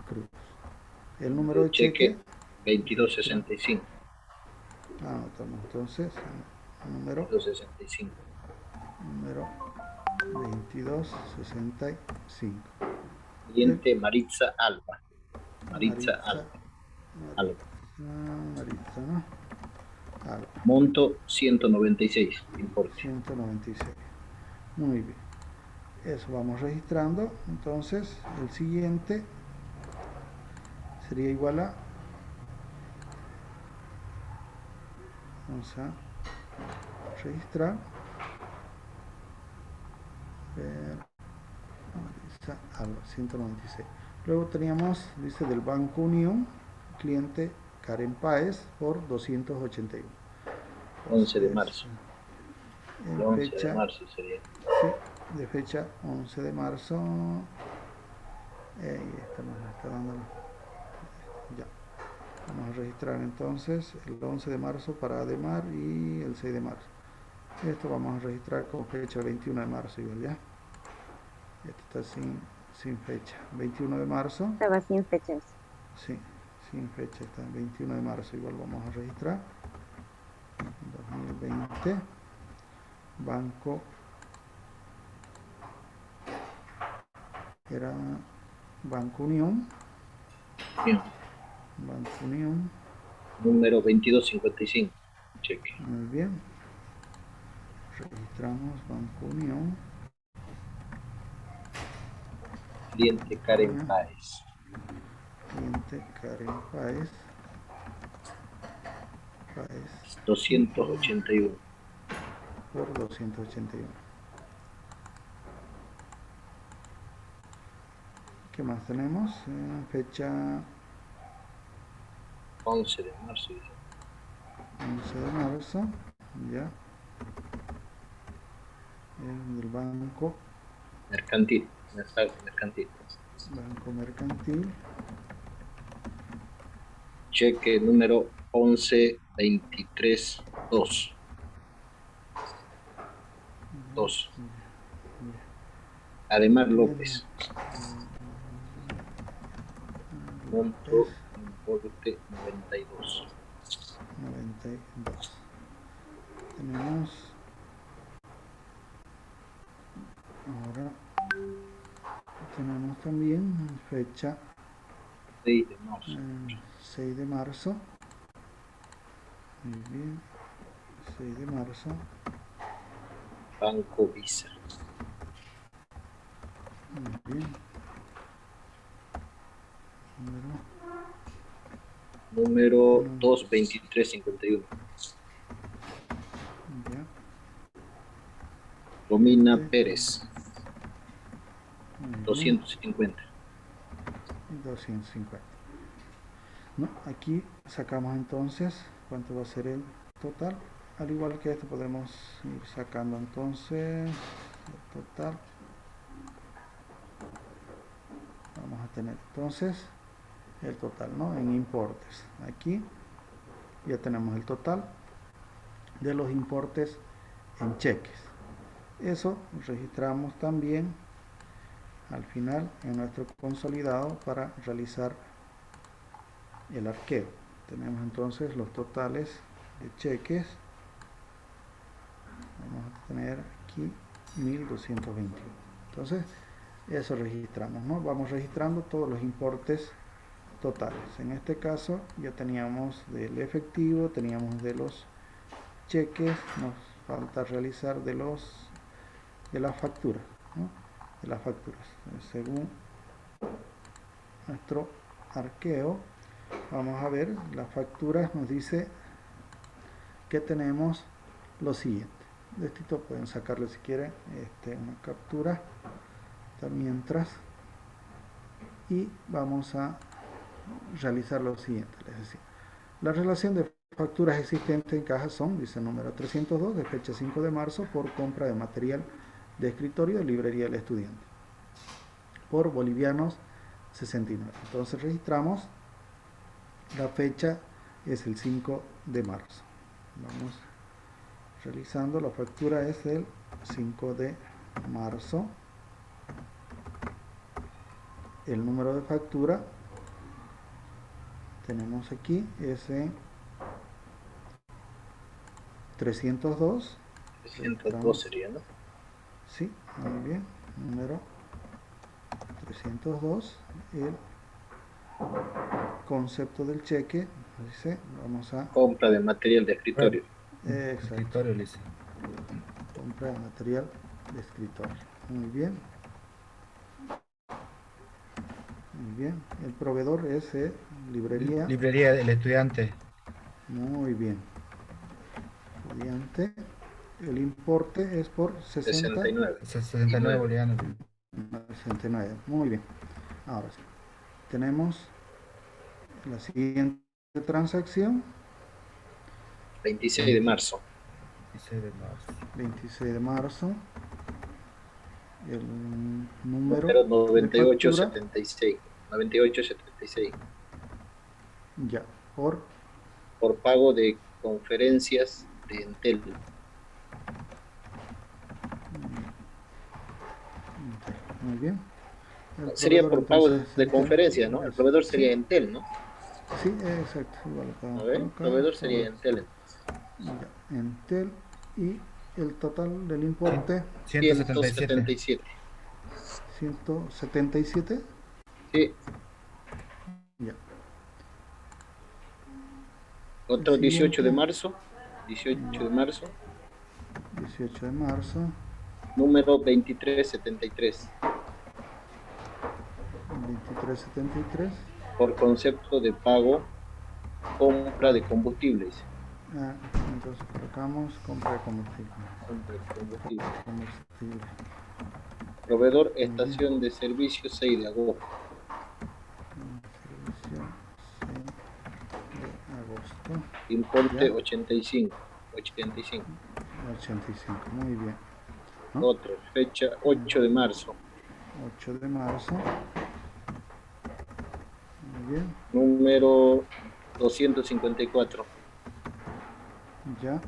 Cruz. El número de cheque 2265. Anotamos entonces número 2265. número 2265. Cliente Maritza Alba. Maritza Alba. Maritza, ¿no? Alba. Monto 196. Importe. 196. Muy bien. Eso vamos registrando. Entonces, el siguiente sería igual a... Vamos a registrar. Maritza Alba, 196. Luego teníamos, dice, del Banco Unión, cliente Karen Páez por 281. 11 de marzo. En 11 fecha, de marzo sería. sí, de fecha 11 de marzo. Esta nos está dando. Ya. Vamos a registrar entonces el 11 de marzo para Ademar y el 6 de marzo. Esto vamos a registrar con fecha 21 de marzo igual, ¿ya? Esto está sin fecha. 21 de marzo. Estaba sin fechas. Sí, sin fecha. Está 21 de marzo igual vamos a registrar. 2020. Banco. Era Banco Unión. Bien. Banco Unión. Número 2255. Cheque. Muy bien. Registramos Banco Unión. Cliente Karen Páez. Cliente Karen Páez. 281. Por 281. ¿Qué más tenemos? Fecha 11 de marzo. 11 de marzo. Ya. Del Banco. Mercantil. Mercantil. Banco Mercantil. Cheque número 11232. 2. Ademar López. Monto importe 92. 92. Tenemos ahora tenemos también fecha 6 de marzo. 6 de marzo. Muy bien. 6 de marzo. Banco Visa. Muy bien. Número 22351. Ya. Romina Pérez. Muy bien. 250. 250. No, aquí sacamos entonces cuánto va a ser el total. Al igual que esto podemos ir sacando entonces el total. Vamos a tener entonces el total, ¿no? En importes. Aquí ya tenemos el total de los importes en cheques. Eso registramos también al final en nuestro consolidado para realizar el arqueo. Tenemos entonces los totales de cheques. Vamos a tener aquí 1221. Entonces eso registramos, ¿no? Vamos registrando todos los importes totales. En este caso ya teníamos del efectivo, teníamos de los cheques, nos falta realizar de las facturas, ¿no? De las facturas. Según nuestro arqueo, vamos a ver las facturas. Nos dice que tenemos lo siguiente. De esto pueden sacarle si quieren una captura mientras, y vamos a realizar lo siguiente, les decía. La relación de facturas existentes en caja son, dice el número 302, de fecha 5 de marzo, por compra de material de escritorio de librería del estudiante, por bolivianos 69. Entonces registramos, la fecha es el 5 de marzo. Vamos realizando, la factura es el 5 de marzo. El número de factura tenemos aquí ese 302. 302 sería, ¿no? Sí, muy bien. Número 302. El concepto del cheque, dice, vamos a... Compra de material de escritorio. Exacto. Escritorio, dice. Compra de material de escritorio. Muy bien. Muy bien. El proveedor es librería. Librería del estudiante. Muy bien. Estudiante. El importe es por 69. 69 bolivianos. 69. Muy bien. Ahora sí. Tenemos la siguiente transacción. 26 de marzo. 26 de marzo. 26 de marzo. El número Pero de 9876. 9876. ya, por pago de conferencias de Entel. muy bien. El Sería proveedor, por pago entonces, de Entel. conferencias, ¿no? El proveedor sería Sí. Entel, ¿no? Sí, exacto. Igual acá A ver, el proveedor sería Entel. Ya, Entel, y el total del importe 177. 177. Sí. Ya. Otro El 18 de siguiente. marzo. 18 de marzo. 18 de marzo. Número 2373. 2373. Por concepto de pago, compra de combustibles. Entonces colocamos compra de combustible. Compra de combustible. Combustible. Proveedor, estación de servicio 6 de agosto. Servicio 6 de agosto. Importe Ya. 85. 85. 85, muy bien. ¿No? Otro, fecha 8 de marzo. 8 de marzo. Muy bien. Número 254. Ya.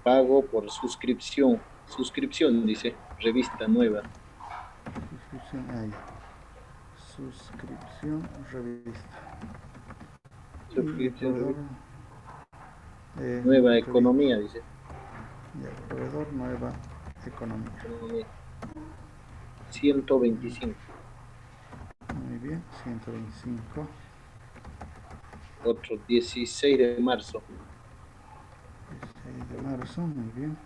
Pago por suscripción. Suscripción, dice. Revista nueva. Suscripción, ahí. Suscripción, revista. Suscripción, Proveedor, nueva revista. economía, dice. Ya, proveedor, nueva economía. 125. Muy bien, 125. Otro, 16 de marzo. 16 de marzo, muy bien.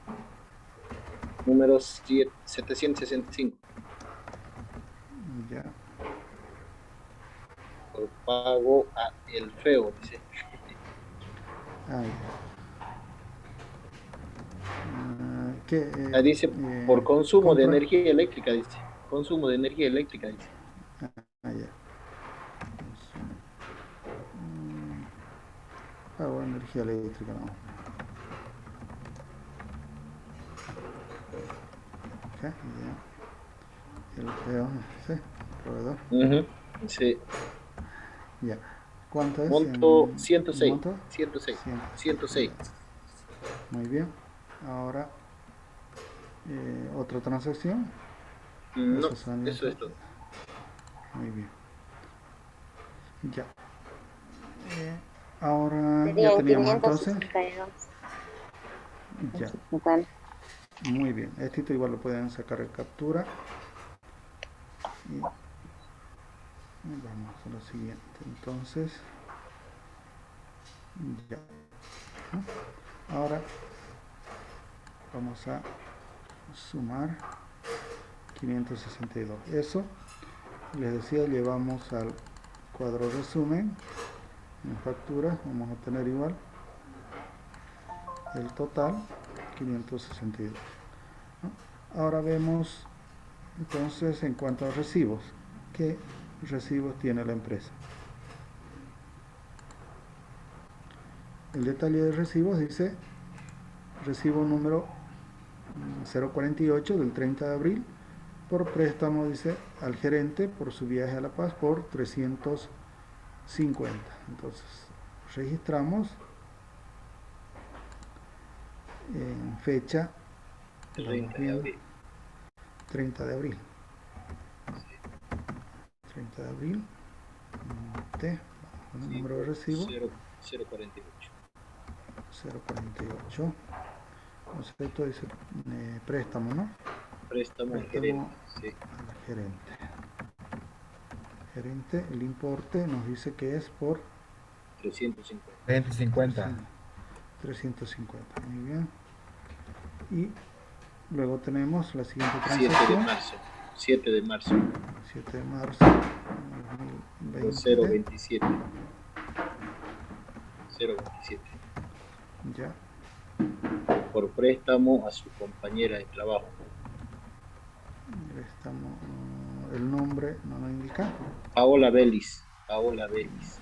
Número 765. Ya. Por pago a el feo, dice. Ahí. ¿Qué, Dice por consumo de compra? energía eléctrica, dice. Consumo de energía eléctrica, dice. Ya. Pago de energía eléctrica, no. Ok, ya. El feo, sí, proveedor. Sí. Ya. ¿Cuánto es? Monto 106. ¿Monto? 106. 100. 106. Muy bien. Ahora, otra transacción. No, son eso es todo. Muy bien. Ya. Ahora ya Serían teníamos entonces. 562. Ya. Total. Muy bien. Este igual lo pueden sacar en captura. Y vamos a lo siguiente. Entonces, ya. Ahora vamos a sumar 562. Eso, les decía, llevamos al cuadro resumen. En facturas vamos a tener igual el total 562, ¿no? Ahora vemos entonces en cuanto a recibos, ¿qué recibos tiene la empresa? el detalle de recibos dice recibo número 048 del 30 de abril por préstamo, dice, al gerente por su viaje a La Paz por 350. Entonces registramos en fecha 30 de abril. 30 de abril. 30 de abril. T, el número de recibo 048. 048. Concepto dice préstamo, ¿no? Préstamo al gerente. Sí. Al gerente. Gerente, el importe nos dice que es por 350. 350. 350, muy bien. Y luego tenemos la siguiente 7 de transacción. marzo. 7 de marzo. 7 de marzo 2020. 027. 027. Ya, Por préstamo a su compañera de trabajo. préstamo, el nombre no nos indica. Paola Vélez. Paola Vélez.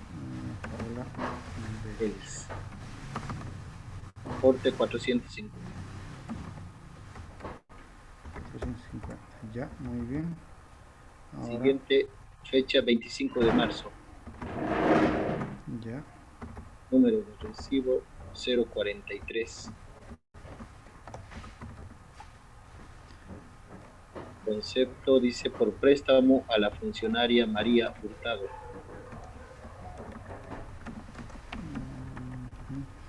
Paola Vélez. Porte 450. 350. Ya, muy bien. Ahora, Siguiente fecha 25 de marzo. ya, Número de recibo 043. Concepto dice por préstamo a la funcionaria María Hurtado.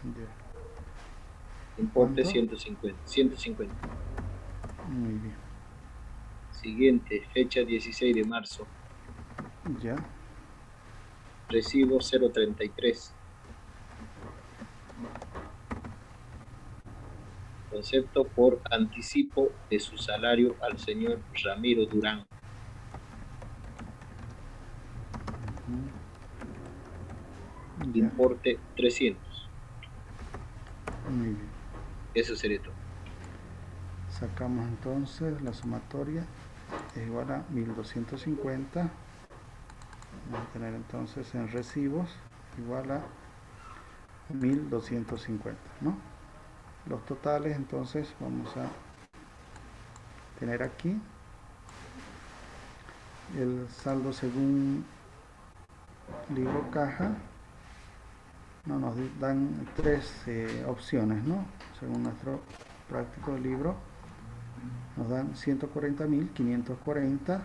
ya. Importe ¿Cuánto? 150. 150. Muy bien. Siguiente fecha 16 de marzo. Ya, Recibo 033. Concepto por anticipo de su salario al señor Ramiro Durán. ya. Importe 300. Muy bien. Eso sería todo. Sacamos entonces la sumatoria es igual a 1250. Vamos a tener entonces en recibos igual a 1250, ¿no? Los totales entonces vamos a tener aquí el saldo según libro caja. No, nos dan tres opciones, ¿no? Según nuestro práctico libro nos dan 140.540.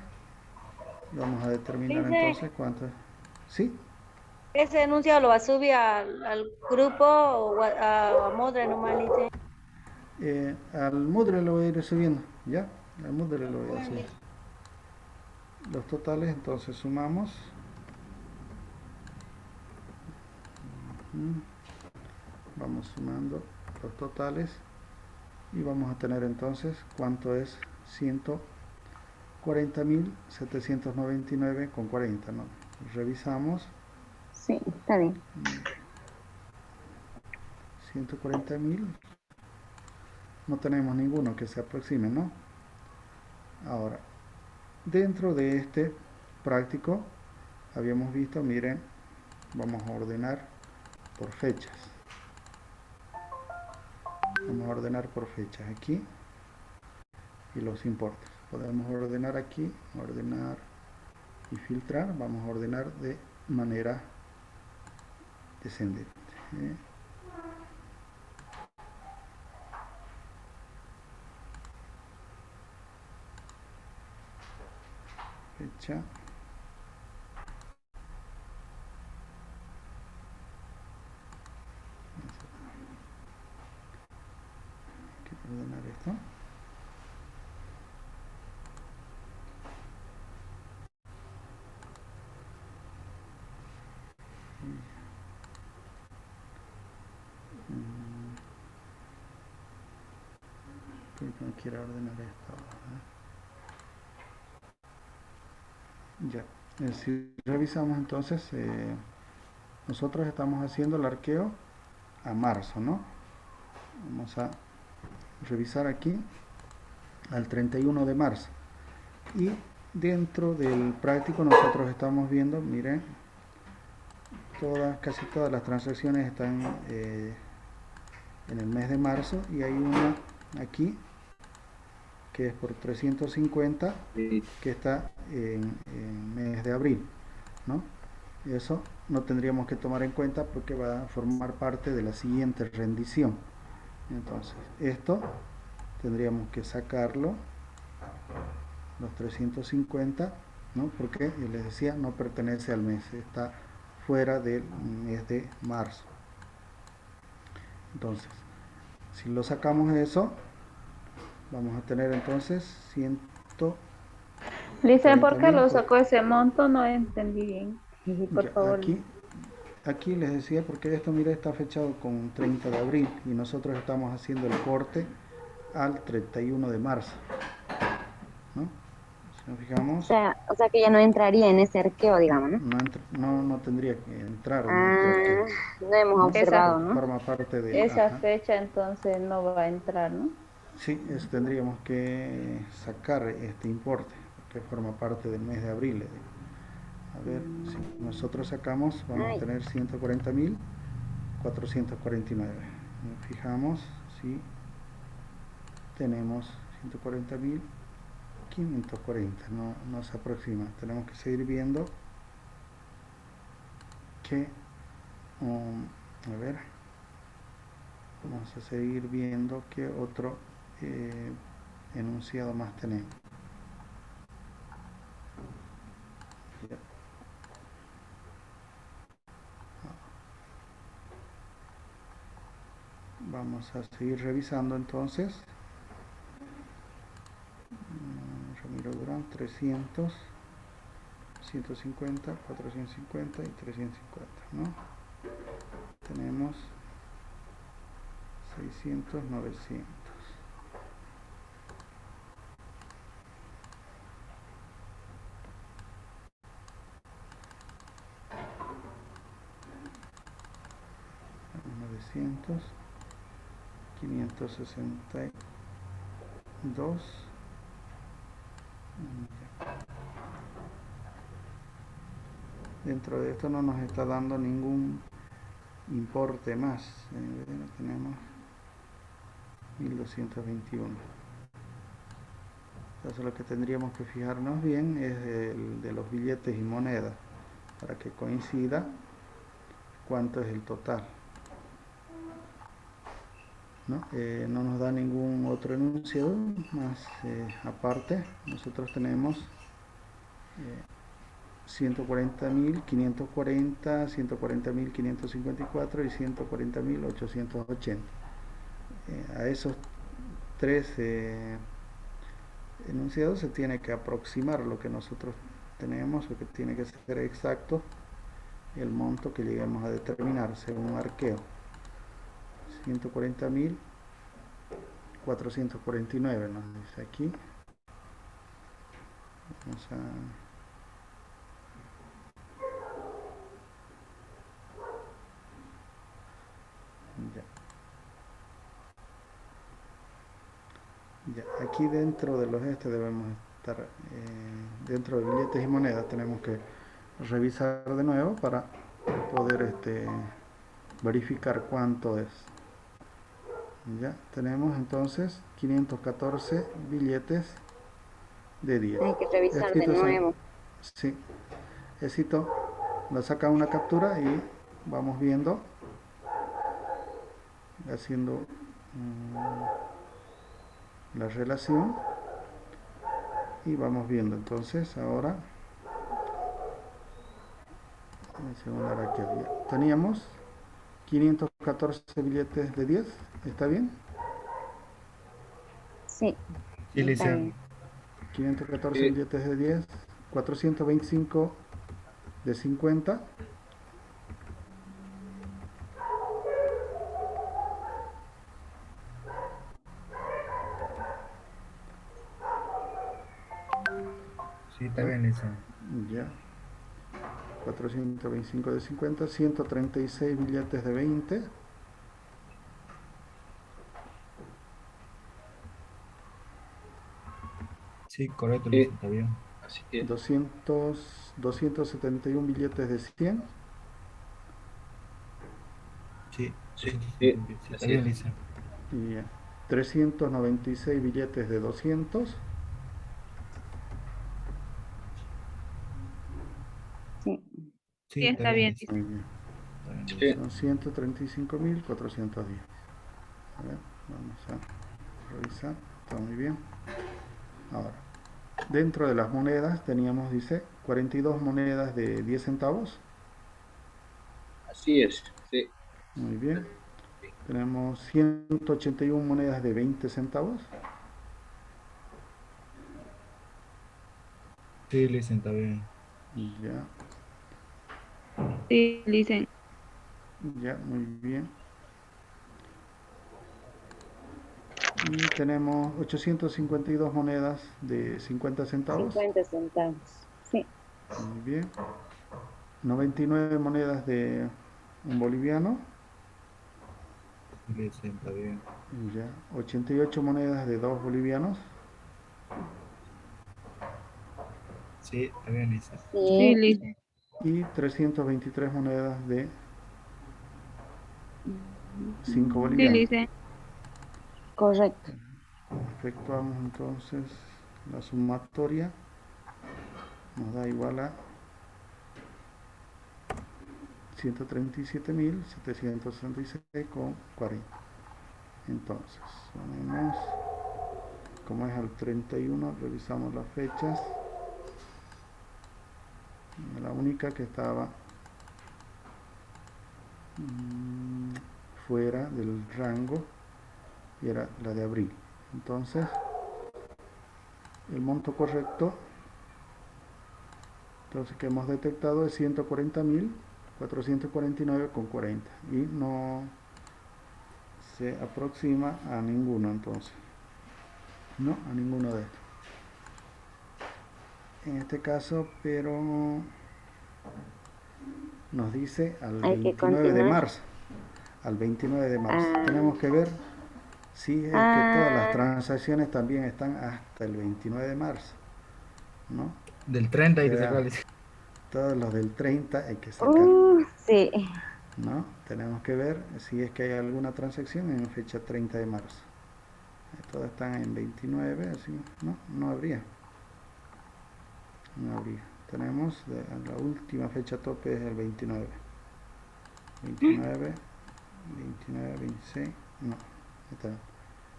Vamos a determinar entonces cuánto es. ¿Sí? Ese anuncio lo va a subir al grupo o a Modre nomás, dice. Al Moodle lo voy a ir subiendo, ¿ya? Al Moodle lo voy a subir. Los totales entonces sumamos. Vamos sumando los totales y vamos a tener entonces cuánto es 140.799,40, ¿no? Revisamos. Sí, está bien. 140.000. No tenemos ninguno que se aproxime, ¿no? Ahora, dentro de este práctico habíamos visto, miren, vamos a ordenar por fechas. Vamos a ordenar por fechas aquí y los importes. Podemos ordenar aquí, ordenar y filtrar. Vamos a ordenar de manera descendente. Fecha. Ordenar esto. No quiero ordenar esto. Ya. Si revisamos entonces, nosotros estamos haciendo el arqueo a marzo, ¿no? Vamos a revisar aquí al 31 de marzo y dentro del práctico nosotros estamos viendo, miren, casi todas las transacciones están en el mes de marzo, y hay una aquí que es por 350 que está en mes de abril, ¿no? Y eso no tendríamos que tomar en cuenta porque va a formar parte de la siguiente rendición. Entonces, esto tendríamos que sacarlo, los 350, ¿no? Porque les decía, no pertenece al mes, está fuera del mes de marzo. Entonces, si lo sacamos de eso, vamos a tener entonces 100. Lisa, ¿por qué lo sacó ese monto? No entendí bien. Por favor. Aquí les decía, porque esto, mira, está fechado con 30 de abril y nosotros estamos haciendo el corte al 31 de marzo, ¿no? Si nos fijamos, o sea que ya no entraría en ese arqueo, digamos, ¿no? No tendría que entrar. No hemos observado, ¿no? Forma parte de esa fecha entonces no va a entrar, ¿no? Sí, tendríamos que sacar este importe, que forma parte del mes de abril. A ver, si nosotros sacamos, vamos a tener 140.449. Nos fijamos, si tenemos 140.540, no se aproxima. Tenemos que seguir viendo que, a ver, vamos a seguir viendo que otro enunciado más tenemos. Ya. Vamos a seguir revisando entonces. Ramiro Durán, 300, 150, 450 y 350, ¿no? Tenemos 600, 900. $900, 562. Dentro de esto no nos está dando ningún importe más. Tenemos 1221. Entonces lo que tendríamos que fijarnos bien es el de los billetes y monedas, para que coincida cuánto es el total. No nos da ningún otro enunciado más aparte. Nosotros tenemos 140.540, 140.554 y 140.880. A esos tres enunciados se tiene que aproximar lo que nosotros tenemos, o que tiene que ser exacto el monto que lleguemos a determinar según un arqueo. 140.449 nos dice aquí. Vamos ya, aquí dentro de los debemos estar dentro de billetes y monedas. Tenemos que revisar de nuevo para poder verificar cuánto es. Ya tenemos entonces 514 billetes de 10. Hay que revisar de nuevo. Sí, éxito, lo saca una captura y vamos viendo, haciendo la relación, y vamos viendo entonces ahora el segundo arqueo. Teníamos 514 billetes de 10, ¿está bien? Sí. Sí, Lisa. 514 billetes de 10, 425 de 50, Sí, está bien, Lisa. ya, 425 de 50, 136 billetes de 20, Sí, correcto, Lisa, está bien. Así que 271 billetes de 100, Sí, Sí, está así bien, es. Lisa. Y 396 billetes de 200. Sí. Sí, Sí, está está bien, bien. Lisa. Muy bien. Está bien, Sí. Lisa. Son 135.410. A ver, vamos a revisar. Está muy bien. Ahora, dentro de las monedas teníamos, dice, 42 monedas de 10 centavos. Así es. Sí. Muy bien. Tenemos 181 monedas de 20 centavos. Sí, Lisa, está bien. Ya, Sí, dicen. ya, muy bien. Y tenemos 852 monedas de 50 centavos. 50 centavos. Sí. Muy bien. 99 monedas de un boliviano. Sí, Lisa, está bien. Ya. 88 monedas de 2 bolivianos. Sí, está bien, Lisa. Sí, Sí. dicen. Y 323 monedas de 5 Sí, bolivianos. dicen. Correcto. Efectuamos entonces la sumatoria. Nos da igual a 137.766,40. Entonces, ponemos, como es al 31, revisamos las fechas. La única que estaba fuera del rango era la de abril. Entonces, el monto correcto entonces que hemos detectado es 140.449,40 y no se aproxima a ninguno entonces. No, a ninguno de estos. En este caso, pero nos dice al Hay que 29 de continuar. marzo. Al 29 de marzo. Ah, Tenemos que ver si es que todas las transacciones también están hasta el 29 de marzo, ¿no? Del 30 hay que Queda sacar, Lisa. todos los del 30 hay que sacar, sí. ¿no? Tenemos que ver si es que hay alguna transacción en fecha 30 de marzo. Todas están en 29, así, ¿no? No habría. No habría. Tenemos la última fecha tope es el 29. 29, 29, 26, no. Está.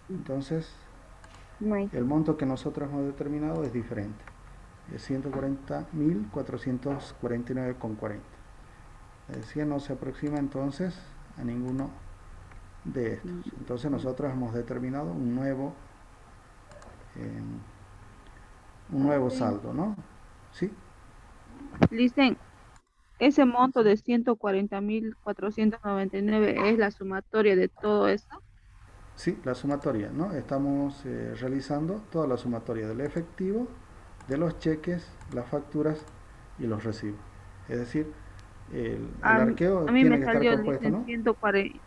Entonces, el monto que nosotros hemos determinado es diferente. Es 140.449,40. Es decir, no se aproxima entonces a ninguno de estos. Entonces nosotros hemos determinado un nuevo saldo, ¿no? ¿Sí? Dicen, ese monto de 140.499 es la sumatoria de todo esto. Sí, la sumatoria, ¿no? Estamos realizando toda la sumatoria del efectivo, de los cheques, las facturas y los recibos. Es decir, el arqueo A mí tiene me que estar salió, compuesto, dicen, ¿no? 140.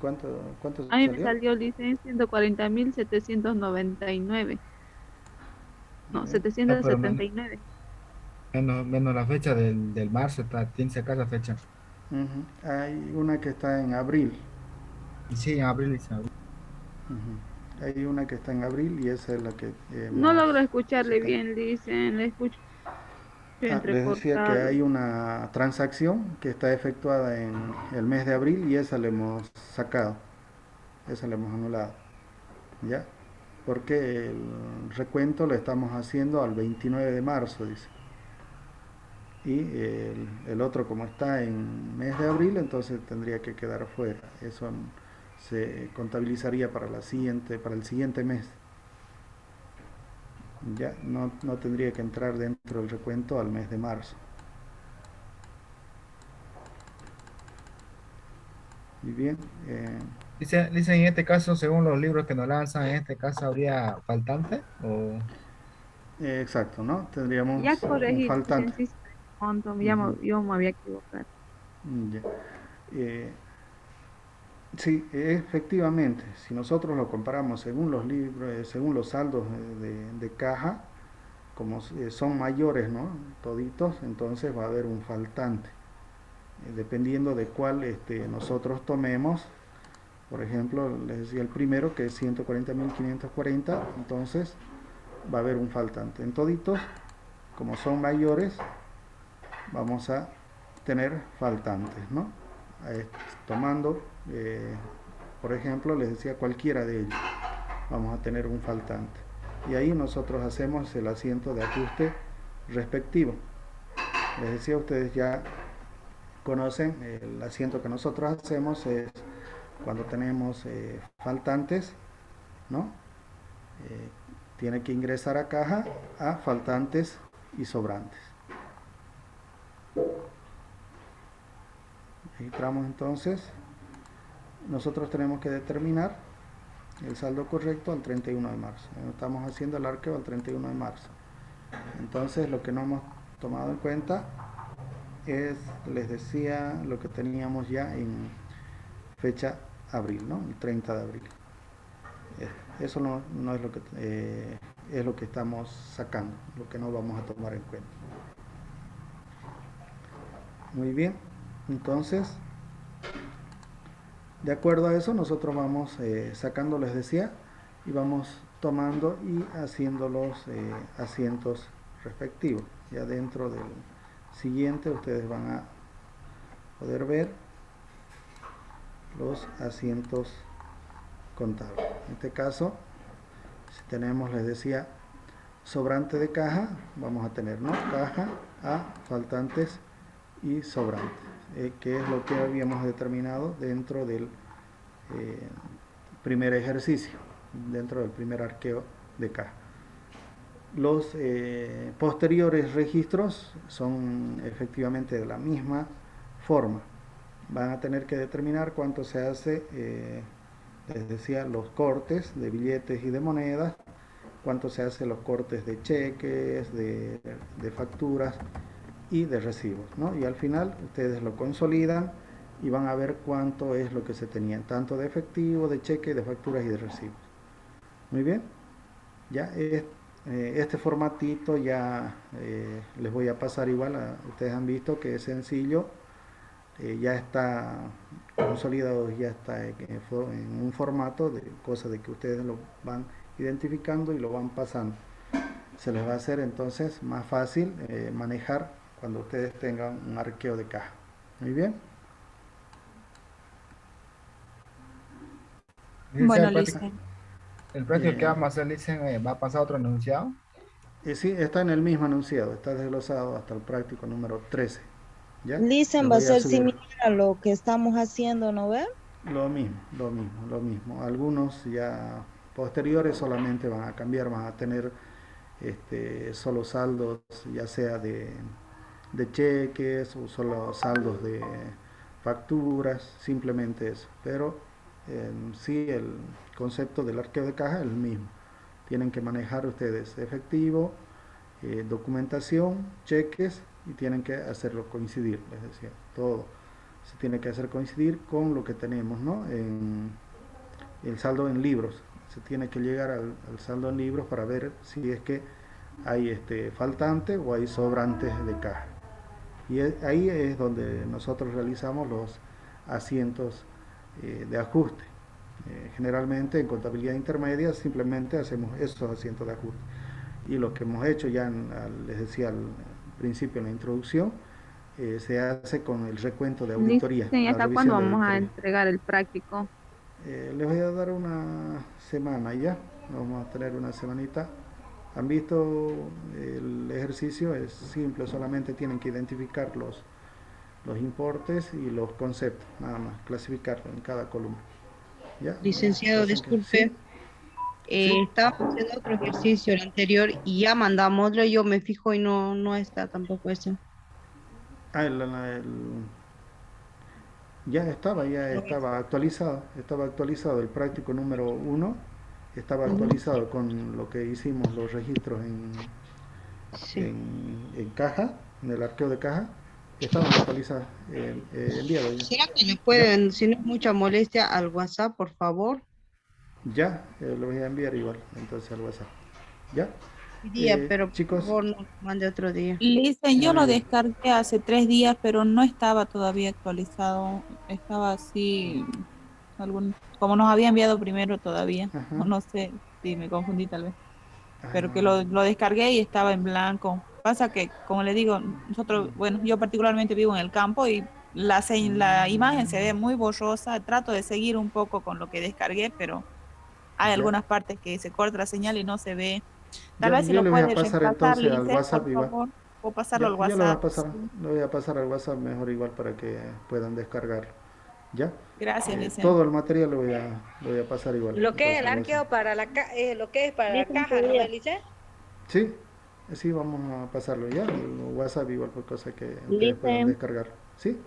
¿Cuánto A mí me salió? salió, dicen, 140.799. No, Ya. No, pero 779. menos la fecha del marzo, tiene que sacar la fecha. Ujú. Hay una que está en abril. Sí, en abril, Lisa. Abril. Ujú. Hay una que está en abril y esa es la que No hemos logro escucharle sacado. bien, dicen, le escucho Les decía que entrecortado. hay una transacción que está efectuada en el mes de abril y esa la hemos sacado, esa la hemos anulado, ¿ya? Porque el recuento lo estamos haciendo al 29 de marzo, dice. Y el otro, como está en mes de abril, entonces tendría que quedar fuera. Eso se contabilizaría para para el siguiente mes. Ya no tendría que entrar dentro del recuento al mes de marzo. Muy bien. Dice, en este caso, según los libros que nos lanzan, en este caso habría faltante o... Exacto, ¿no? Ya Tendríamos un corregí, dicen, faltante. sí, monto, Ujú. yo me había equivocado. Ya. Eh, sí, efectivamente, si nosotros lo comparamos según los libros, según los saldos de caja, como son mayores, ¿no? Toditos, entonces va a haber un faltante. dependiendo de cuál nosotros tomemos. Por ejemplo, les decía el primero que es 140.540, entonces va a haber un faltante. En toditos, como son mayores, vamos a tener faltantes, ¿no? Tomando, por ejemplo, les decía cualquiera de ellos, vamos a tener un faltante. Y ahí nosotros hacemos el asiento de ajuste respectivo. Les decía, ustedes ya conocen, el asiento que nosotros hacemos es cuando tenemos faltantes, ¿no? Tiene que ingresar a caja a faltantes y sobrantes. Registramos entonces, nosotros tenemos que determinar el saldo correcto al 31 de marzo. Estamos haciendo el arqueo al 31 de marzo. Entonces lo que no hemos tomado en cuenta es, les decía, lo que teníamos ya en fecha abril, ¿no? El 30 de abril. Eso no es lo que es lo que estamos sacando, lo que no vamos a tomar en cuenta. Muy bien, entonces, de acuerdo a eso, nosotros vamos sacando, les decía, y vamos tomando y haciendo los asientos respectivos. Ya dentro del siguiente ustedes van a poder ver los asientos contables. En este caso, si tenemos, les decía, sobrante de caja, vamos a tener, ¿no? Caja a faltantes y sobrantes, que es lo que habíamos determinado dentro del primer ejercicio, dentro del primer arqueo de caja. Los posteriores registros son efectivamente de la misma forma. Van a tener que determinar cuánto se hace, les decía, los cortes de billetes y de monedas, cuánto se hace los cortes de cheques, de facturas y de recibos, ¿no? Y al final ustedes lo consolidan y van a ver cuánto es lo que se tenía, tanto de efectivo, de cheque, de facturas y de recibos. Muy bien, ya este formatito ya les voy a pasar igual, ustedes han visto que es sencillo, ya está consolidado, ya está en un formato, de cosa de que ustedes lo van identificando y lo van pasando. Se les va a hacer entonces más fácil manejar cuando ustedes tengan un arqueo de caja. Muy bien. Bueno, el práctico que vamos a hacer, dicen, va a pasar otro enunciado. Sí, está en el mismo enunciado, está desglosado hasta el práctico número 13. ¿Ya? Listen, va a ser similar a lo que estamos haciendo, ¿no ve? Lo mismo. Algunos ya posteriores solamente van a cambiar, van a tener solo saldos, ya sea de cheques o solo saldos de facturas, simplemente eso. Pero sí, el concepto del arqueo de caja es el mismo. Tienen que manejar ustedes efectivo, documentación, cheques, y tienen que hacerlo coincidir, les decía, todo se tiene que hacer coincidir con lo que tenemos, ¿no? En el saldo en libros, se tiene que llegar al saldo en libros para ver si es que hay faltante o hay sobrantes de caja. Y ahí es donde nosotros realizamos los asientos de ajuste. Generalmente en contabilidad intermedia simplemente hacemos esos asientos de ajuste. Y lo que hemos hecho ya, les decía al principio en la introducción, se hace con el recuento de auditoría. ¿Y hasta cuándo vamos a entregar el práctico? Les voy a dar una semana ya, vamos a tener una semanita. ¿Han visto el ejercicio? Es simple, solamente tienen que identificar los importes y los conceptos, nada más, clasificarlo en cada columna. ¿Ya? Licenciado, disculpe. Estábamos haciendo otro ejercicio, el anterior, y ya mandámoslo, yo me fijo y no está tampoco ese. Ya estaba actualizado el práctico número 1, estaba actualizado con lo que hicimos los registros en caja, en el arqueo de caja, estaba actualizado enviado ya. ¿Será que me pueden, si no es mucha molestia, al WhatsApp, por favor? Ya, lo voy a enviar igual, entonces al WhatsApp. ¿Ya? Hoy día, pero chicos. por favor no lo mande otro día. Listen, yo lo descargué hace 3 días, pero no estaba todavía actualizado. Estaba así, como nos había enviado primero todavía. Ajá. No sé si me confundí tal vez. Pero que lo descargué y estaba en blanco. Pasa que, como le digo, nosotros, bueno, yo particularmente vivo en el campo y la imagen se ve muy borrosa. Trato de seguir un poco con lo que descargué, pero hay algunas partes que se corta la señal y no se ve. Tal vez si Yo lo le voy a puede pasar reemplazar, entonces al Lice, WhatsApp por igual. favor, o pasarlo al Yo le WhatsApp. voy a pasar al WhatsApp mejor igual para que puedan descargarlo. ¿Ya? Gracias, Lice. Todo el material lo voy a pasar igual. Lo que es el entonces, al arqueo WhatsApp. para lo que es para la caja, ¿no, Belice? Sí, sí, vamos a pasarlo ya. El WhatsApp igual por cosa que ustedes Lice. puedan descargar. ¿Sí?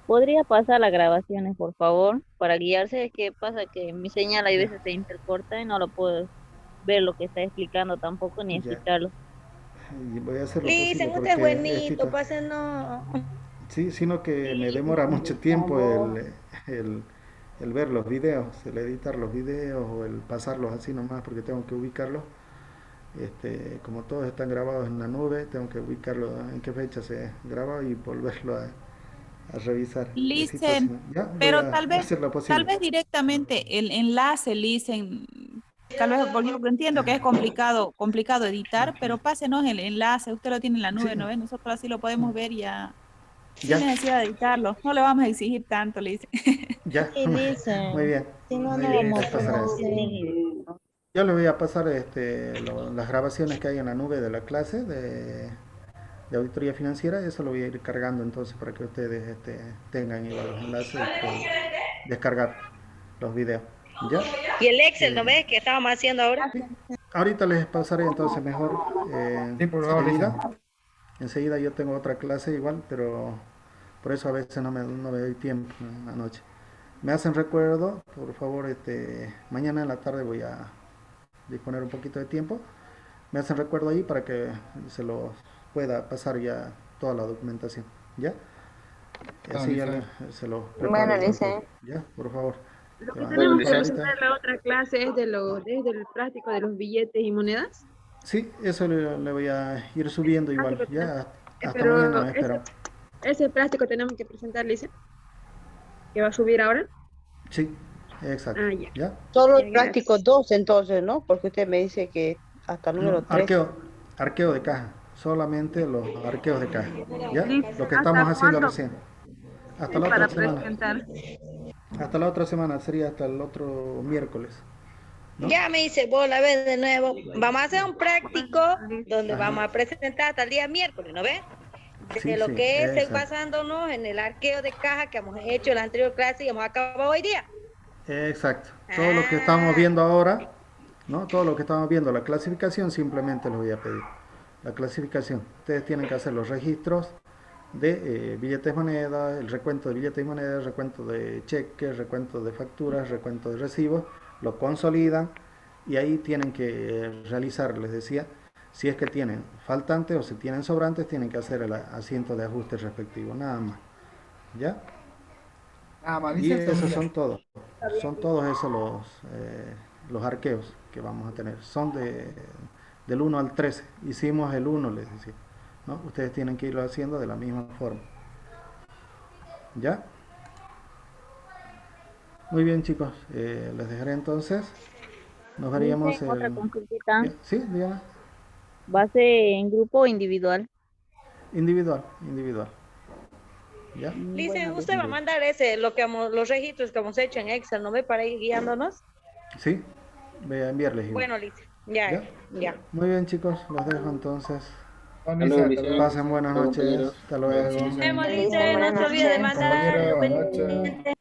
¿Podría pasar las grabaciones, por favor, para guiarse? Es que pasa que mi señal hay veces se intercorta y no lo puedo ver lo que está explicando tampoco ni Ya. escucharlo. Y voy a hacer lo Listen, posible usted es porque buenito, pásenos. sí, sino que me demora mucho tiempo el ver los videos, el editar los videos o el pasarlos así nomás porque tengo que ubicarlos. Como todos están grabados en la nube, tengo que ubicarlo en qué fecha se graba y volverlo a revisar. Listen, Ya, pero voy a tal vez, hacer lo posible. tal vez directamente el enlace, Listen, tal vez, porque yo entiendo que es complicado editar, pero pásenos el enlace, usted lo tiene en la nube, Sí. ¿no ves? Nosotros así lo podemos ver ya, Ya. sin necesidad de editarlo, no le vamos a exigir tanto, Listen. Ya, Sí, dicen. muy bien. Si no, Muy no bien, vamos te a pasaré eso. hacer. Yo le voy a pasar las grabaciones que hay en la nube de la clase de auditoría financiera, eso lo voy a ir cargando entonces para que ustedes tengan igual los enlaces y puedan descargar los videos. ¿Ya? Y el Excel, ¿no ves? Que estábamos haciendo ahora. Ahorita les pasaré entonces mejor Sí, por favor, enseguida yo tengo otra clase igual, pero por eso a veces no me doy tiempo en la noche. Me hacen recuerdo, por favor, mañana en la tarde voy a disponer un poquito de tiempo. Me hacen recuerdo ahí para que se los pueda pasar ya toda la documentación. ¿Ya? Así ya se los preparo. Bueno, dice. ¿Ya? Por favor. Lo que tenemos que presentar la otra clase es desde el práctico de los billetes y monedas. Sí, eso le voy a ir subiendo igual. Ya, hasta Pero mañana, espero. ese práctico tenemos que presentar, Lisa, que va a subir ahora. Sí, exacto. Ah, ya. ¿Ya? Solo Ya, el práctico 2 entonces, ¿no? Porque usted me dice que hasta el número 3. Arqueo de caja. Solamente los arqueos de caja. ¿Ya? Listo. Lo que estamos haciendo ¿Cuándo? recién. Hasta la Para otra semana. presentar. Hasta la otra semana, sería hasta el otro miércoles. ¿No? Ya me dice, vos la ves de nuevo. Vamos a hacer un práctico donde Ajá. vamos a presentar hasta el día miércoles, ¿no ves? De Sí, lo sí, que es exacto. basándonos en el arqueo de caja que hemos hecho en la anterior clase y hemos acabado hoy día. Exacto. Todo lo que estamos viendo ahora, ¿no? Todo lo que estamos viendo, la clasificación, simplemente les voy a pedir. La clasificación. Ustedes tienen que hacer los registros de billetes moneda, el recuento de billetes y monedas, el recuento de cheques, recuento de facturas, recuento de recibos, lo consolidan y ahí tienen que realizar, les decía, si es que tienen faltantes o si tienen sobrantes, tienen que hacer el asiento de ajuste respectivo, nada más. ¿Ya? Nada más, Y dice esos son todos esos los arqueos que vamos a tener. Son del 1 al 13. Hicimos el 1, les decía. ¿No? Ustedes tienen que irlo haciendo de la misma forma. ¿Ya? Muy bien, chicos. Les dejaré entonces. Nos veríamos Dice, otra consultita. Sí, dígame. ¿Va a ser en grupo o individual? Individual. ¿Ya? Dice, usted va a mandar los registros que hemos hecho en Excel, ¿no ve? Para ir guiándonos. Sí, voy a enviarles igual. Bueno, Lice, ya. Muy bien, chicos, los dejo entonces. Pasen buenas noches. Hasta luego. Nos vemos, Lice, no se olvide de mandar. Buenas noches.